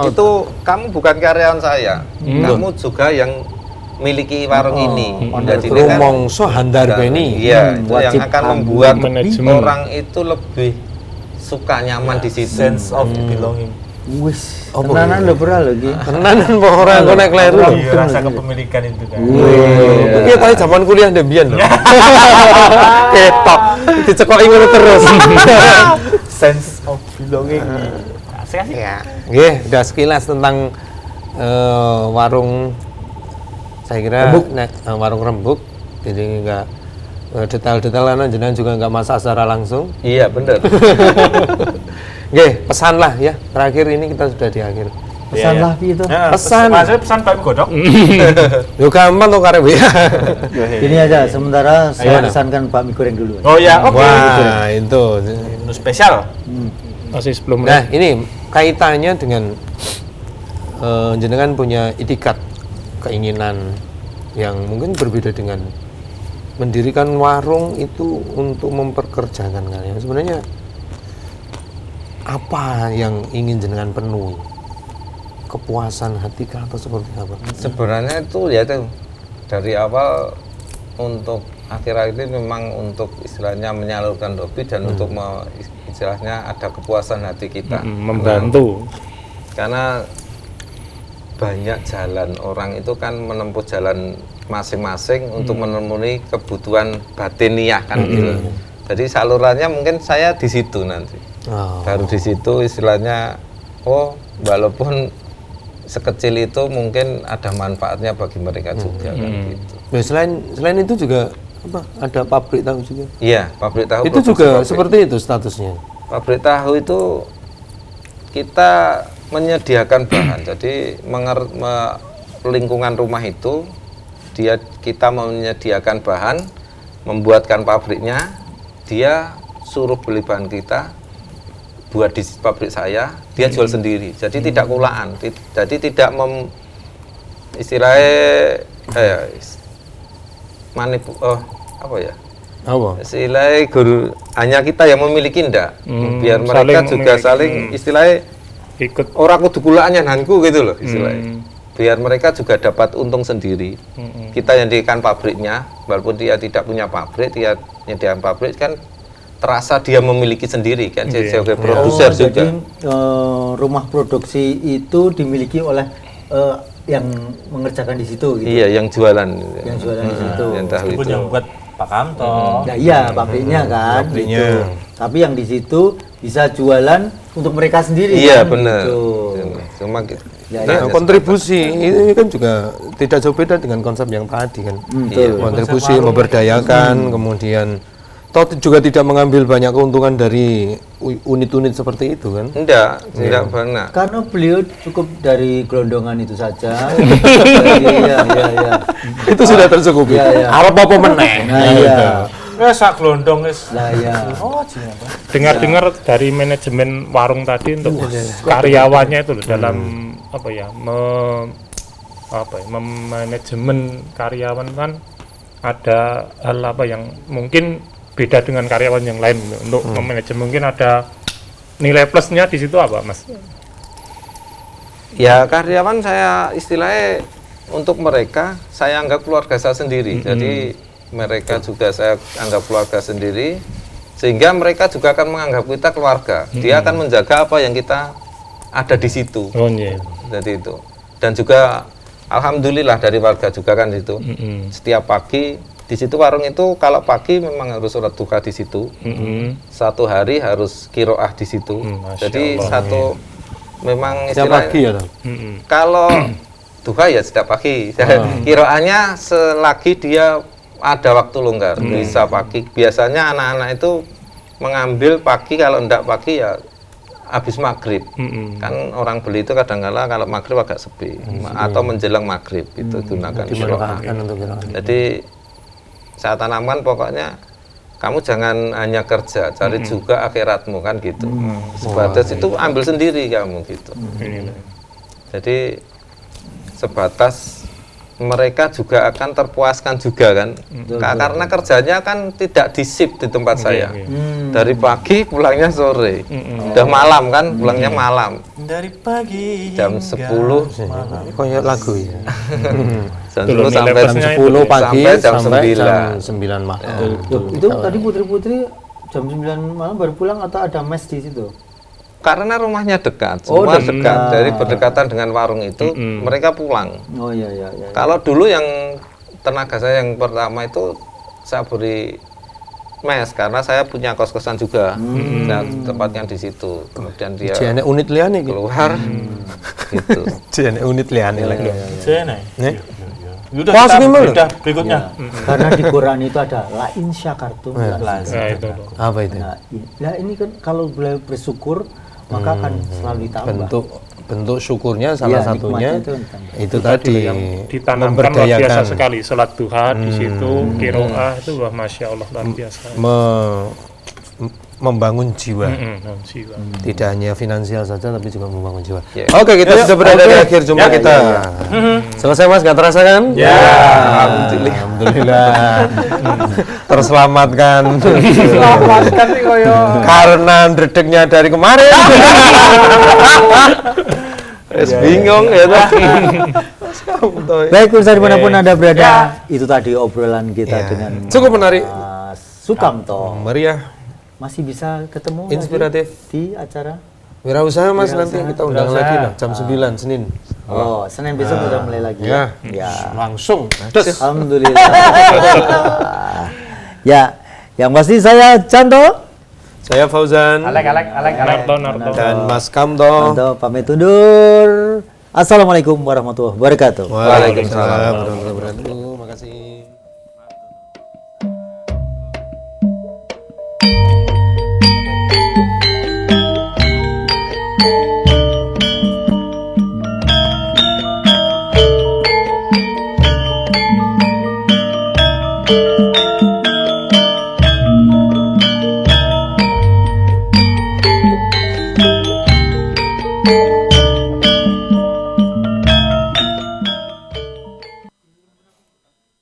itu kamu bukan karyawan saya. Kamu juga yang miliki warung ini. Jadi ini kan Rumongso handar beni. iya, itu yang wajib akan ambil membuat manajemen. orang itu lebih suka nyaman di situ. Sense of belonging. Wis, Apa tenanan ya? lho bro lagi. Tenanan kok ora engko nek kleru lho. Iya, rasa kepemilikan itu kan. Iya, tadi zaman kuliah ndek mbiyen lho. Ketok, dicekoki ngono terus. Sense of belonging. Asik-asik. Nggih, udah sekilas tentang warung saya kira warung rembuk. Jadi enggak detail-detail karena jenengan juga enggak masak secara langsung. Iya, benar. Nggih, pesan lah ya. Terakhir ini kita sudah di akhir. Pesan lah itu. Pesan. Maksudnya pesan bakmi godok. Yo gampang tuh karep ya. Ini aja sementara saya Ayo, pesankan bakmi goreng dulu. Oh ya, oke. Wah, itu. Menu spesial. Masih 10 Nah, menit. ini kaitannya dengan jenengan punya itikat, keinginan yang mungkin berbeda dengan mendirikan warung itu untuk memperkerjakan kalian. Sebenarnya apa yang ingin jenengan penuhi? Kepuasan hati kah atau seperti apa? Sebenarnya itu ya itu dari awal untuk akhir-akhir ini memang untuk istilahnya menyalurkan hobi dan untuk istilahnya ada kepuasan hati kita. Membantu. Karena banyak jalan orang itu kan menempuh jalan masing-masing untuk memenuhi kebutuhan batiniah kan gitu. Jadi salurannya mungkin saya di situ nanti. Oh. Baru di situ istilahnya walaupun sekecil itu mungkin ada manfaatnya bagi mereka juga kan gitu. Nah, selain itu juga apa? Ada pabrik tahu juga. Iya, pabrik tahu. Itu produksi juga pabrik. seperti itu statusnya. Pabrik tahu itu kita menyediakan bahan. Jadi lingkungan rumah itu kita menyediakan bahan, membuatkan pabriknya, dia suruh beli bahan kita, buat di pabrik saya, dia jual sendiri. Jadi tidak kulaan. Jadi tidak istilahnya apa ya? Apa? Istilahnya guru hanya kita yang memiliki ndak. Biar mereka saling juga memiliki. saling istilahnya Ikut. orang kudu kulaan nyanku gitu loh istilahnya. Biar mereka juga dapat untung sendiri. Kita yang dirikan pabriknya, walaupun dia tidak punya pabrik, dia nyediakan pabrik kan terasa dia memiliki sendiri kan, sebagai produser juga. Jadi rumah produksi itu dimiliki oleh yang mengerjakan di situ gitu. Iya, yang jualan. Yang jualan di situ. Yang tahu Meskipun itu. yang buat Pak Kamto. Nah, iya pabriknya kan. Pabriknya. Gitu. Tapi yang di situ bisa jualan untuk mereka sendiri. Iya, kan? benar. Gitu. Cuma Ya, Nah, kontribusi ini kan juga tidak jauh beda dengan konsep yang tadi kan. betul. Kontribusi memberdayakan, kemudian toh juga tidak mengambil banyak keuntungan dari unit-unit seperti itu kan. enggak benar. Karena beliau cukup dari gelondongan itu saja. Iya. Itu sudah tercukupi. Iya, iya. Arep apa meneh? Nah, iya. Sak glondong wis. Lah ya. Oh, jenenge apa? Dengar-dengar dari manajemen warung tadi untuk karyawannya itu loh, dalam manajemen karyawan kan ada hal apa yang mungkin beda dengan karyawan yang lain untuk memanage, mungkin ada nilai plusnya di situ apa Mas? Ya karyawan saya istilahnya untuk mereka saya anggap keluarga saya sendiri. Jadi mereka juga saya anggap keluarga sendiri, sehingga mereka juga akan menganggap kita keluarga. Dia akan menjaga apa yang kita ada di situ. Oh iya. Jadi itu. Dan juga alhamdulillah dari warga juga kan itu. Setiap pagi di situ warung itu kalau pagi memang harus sholat duha di situ. Satu hari harus kiroah di situ. Jadi Allah. satu memang Setiap istilahnya pagi ya toh? kalau duha ya setiap pagi. Kiroahnya selagi dia ada waktu longgar bisa pagi. Biasanya anak-anak itu mengambil pagi, kalau enggak pagi ya habis maghrib. Kan orang beli itu kadang-kala kalau maghrib agak sepi atau menjelang maghrib itu gunakan kiroah. Dimanfaatkan untuk kira-kira. Jadi saya tanamkan pokoknya kamu jangan hanya kerja, cari juga akhiratmu kan gitu. Sebatas itu ambil sendiri kamu gitu. Jadi sebatas mereka juga akan terpuaskan juga kan. Karena kerjanya kan tidak di shift di tempat saya. Dari pagi pulangnya sore. Udah malam kan, pulangnya malam. Dari pagi Jam 10 Kayak lagu ya. jam Itu loh, 10 sampai nilai jam plusnya 10 pagi sampai jam 9 malam. Itu tadi putri-putri jam 9 malam baru pulang atau ada mes di situ? Karena rumahnya dekat, Oh, semua dekat. dekat. Dari berdekatan dengan warung itu, mereka pulang. Oh iya iya iya. Kalau dulu yang tenaga saya yang pertama itu saya beri mes karena saya punya kos-kosan juga. Nah, tempatnya di situ. Kemudian dia Jane unit liane gitu. keluar gitu. Jane unit liane lagi. Jene. Nih. Udah Pas kita gimana? beda berikutnya. Karena di Quran itu ada la in syakartum la Lah, Nah, itu tuh. Apa itu? Nah, ini kan kalau boleh bersyukur maka akan selalu ditambah. Bentuk syukurnya salah Iya, nikmatnya nikmatnya itu itu tadi yang ditanamkan luar biasa memberdayakan sekali, sholat duha di situ, kiroah itu wah masya Allah luar biasa. membangun jiwa. Jiwa. Tidak hanya finansial saja tapi juga membangun jiwa. Ya. Oke, kita sudah berada di akhir jumpa kita. Selesai Mas, nggak terasa kan? Ya, alhamdulillah. Alhamdulillah. Terselamatkan. Selamatkan nih koyo. Karena dredegnya dari kemarin. Bingung ya toh. Baik, pemirsa dimanapun Anda berada, itu tadi obrolan kita Ya. dengan Cukup menarik. Mas Sukamto. Meriah, Masih bisa ketemu inspiratif. lagi di acara? Wirausaha Mas, nanti kita undang lagi lah jam 9 Senin. Oh, Senin besok udah mulai lagi Ya. ya. Langsung. Alhamdulillah. Ya, yang pasti saya Canto Saya Fauzan Narto. dan Mas Kamto. Canto pamit undur. Assalamualaikum warahmatullahi wabarakatuh. Waalaikumsalam warahmatullahi wabarakatuh.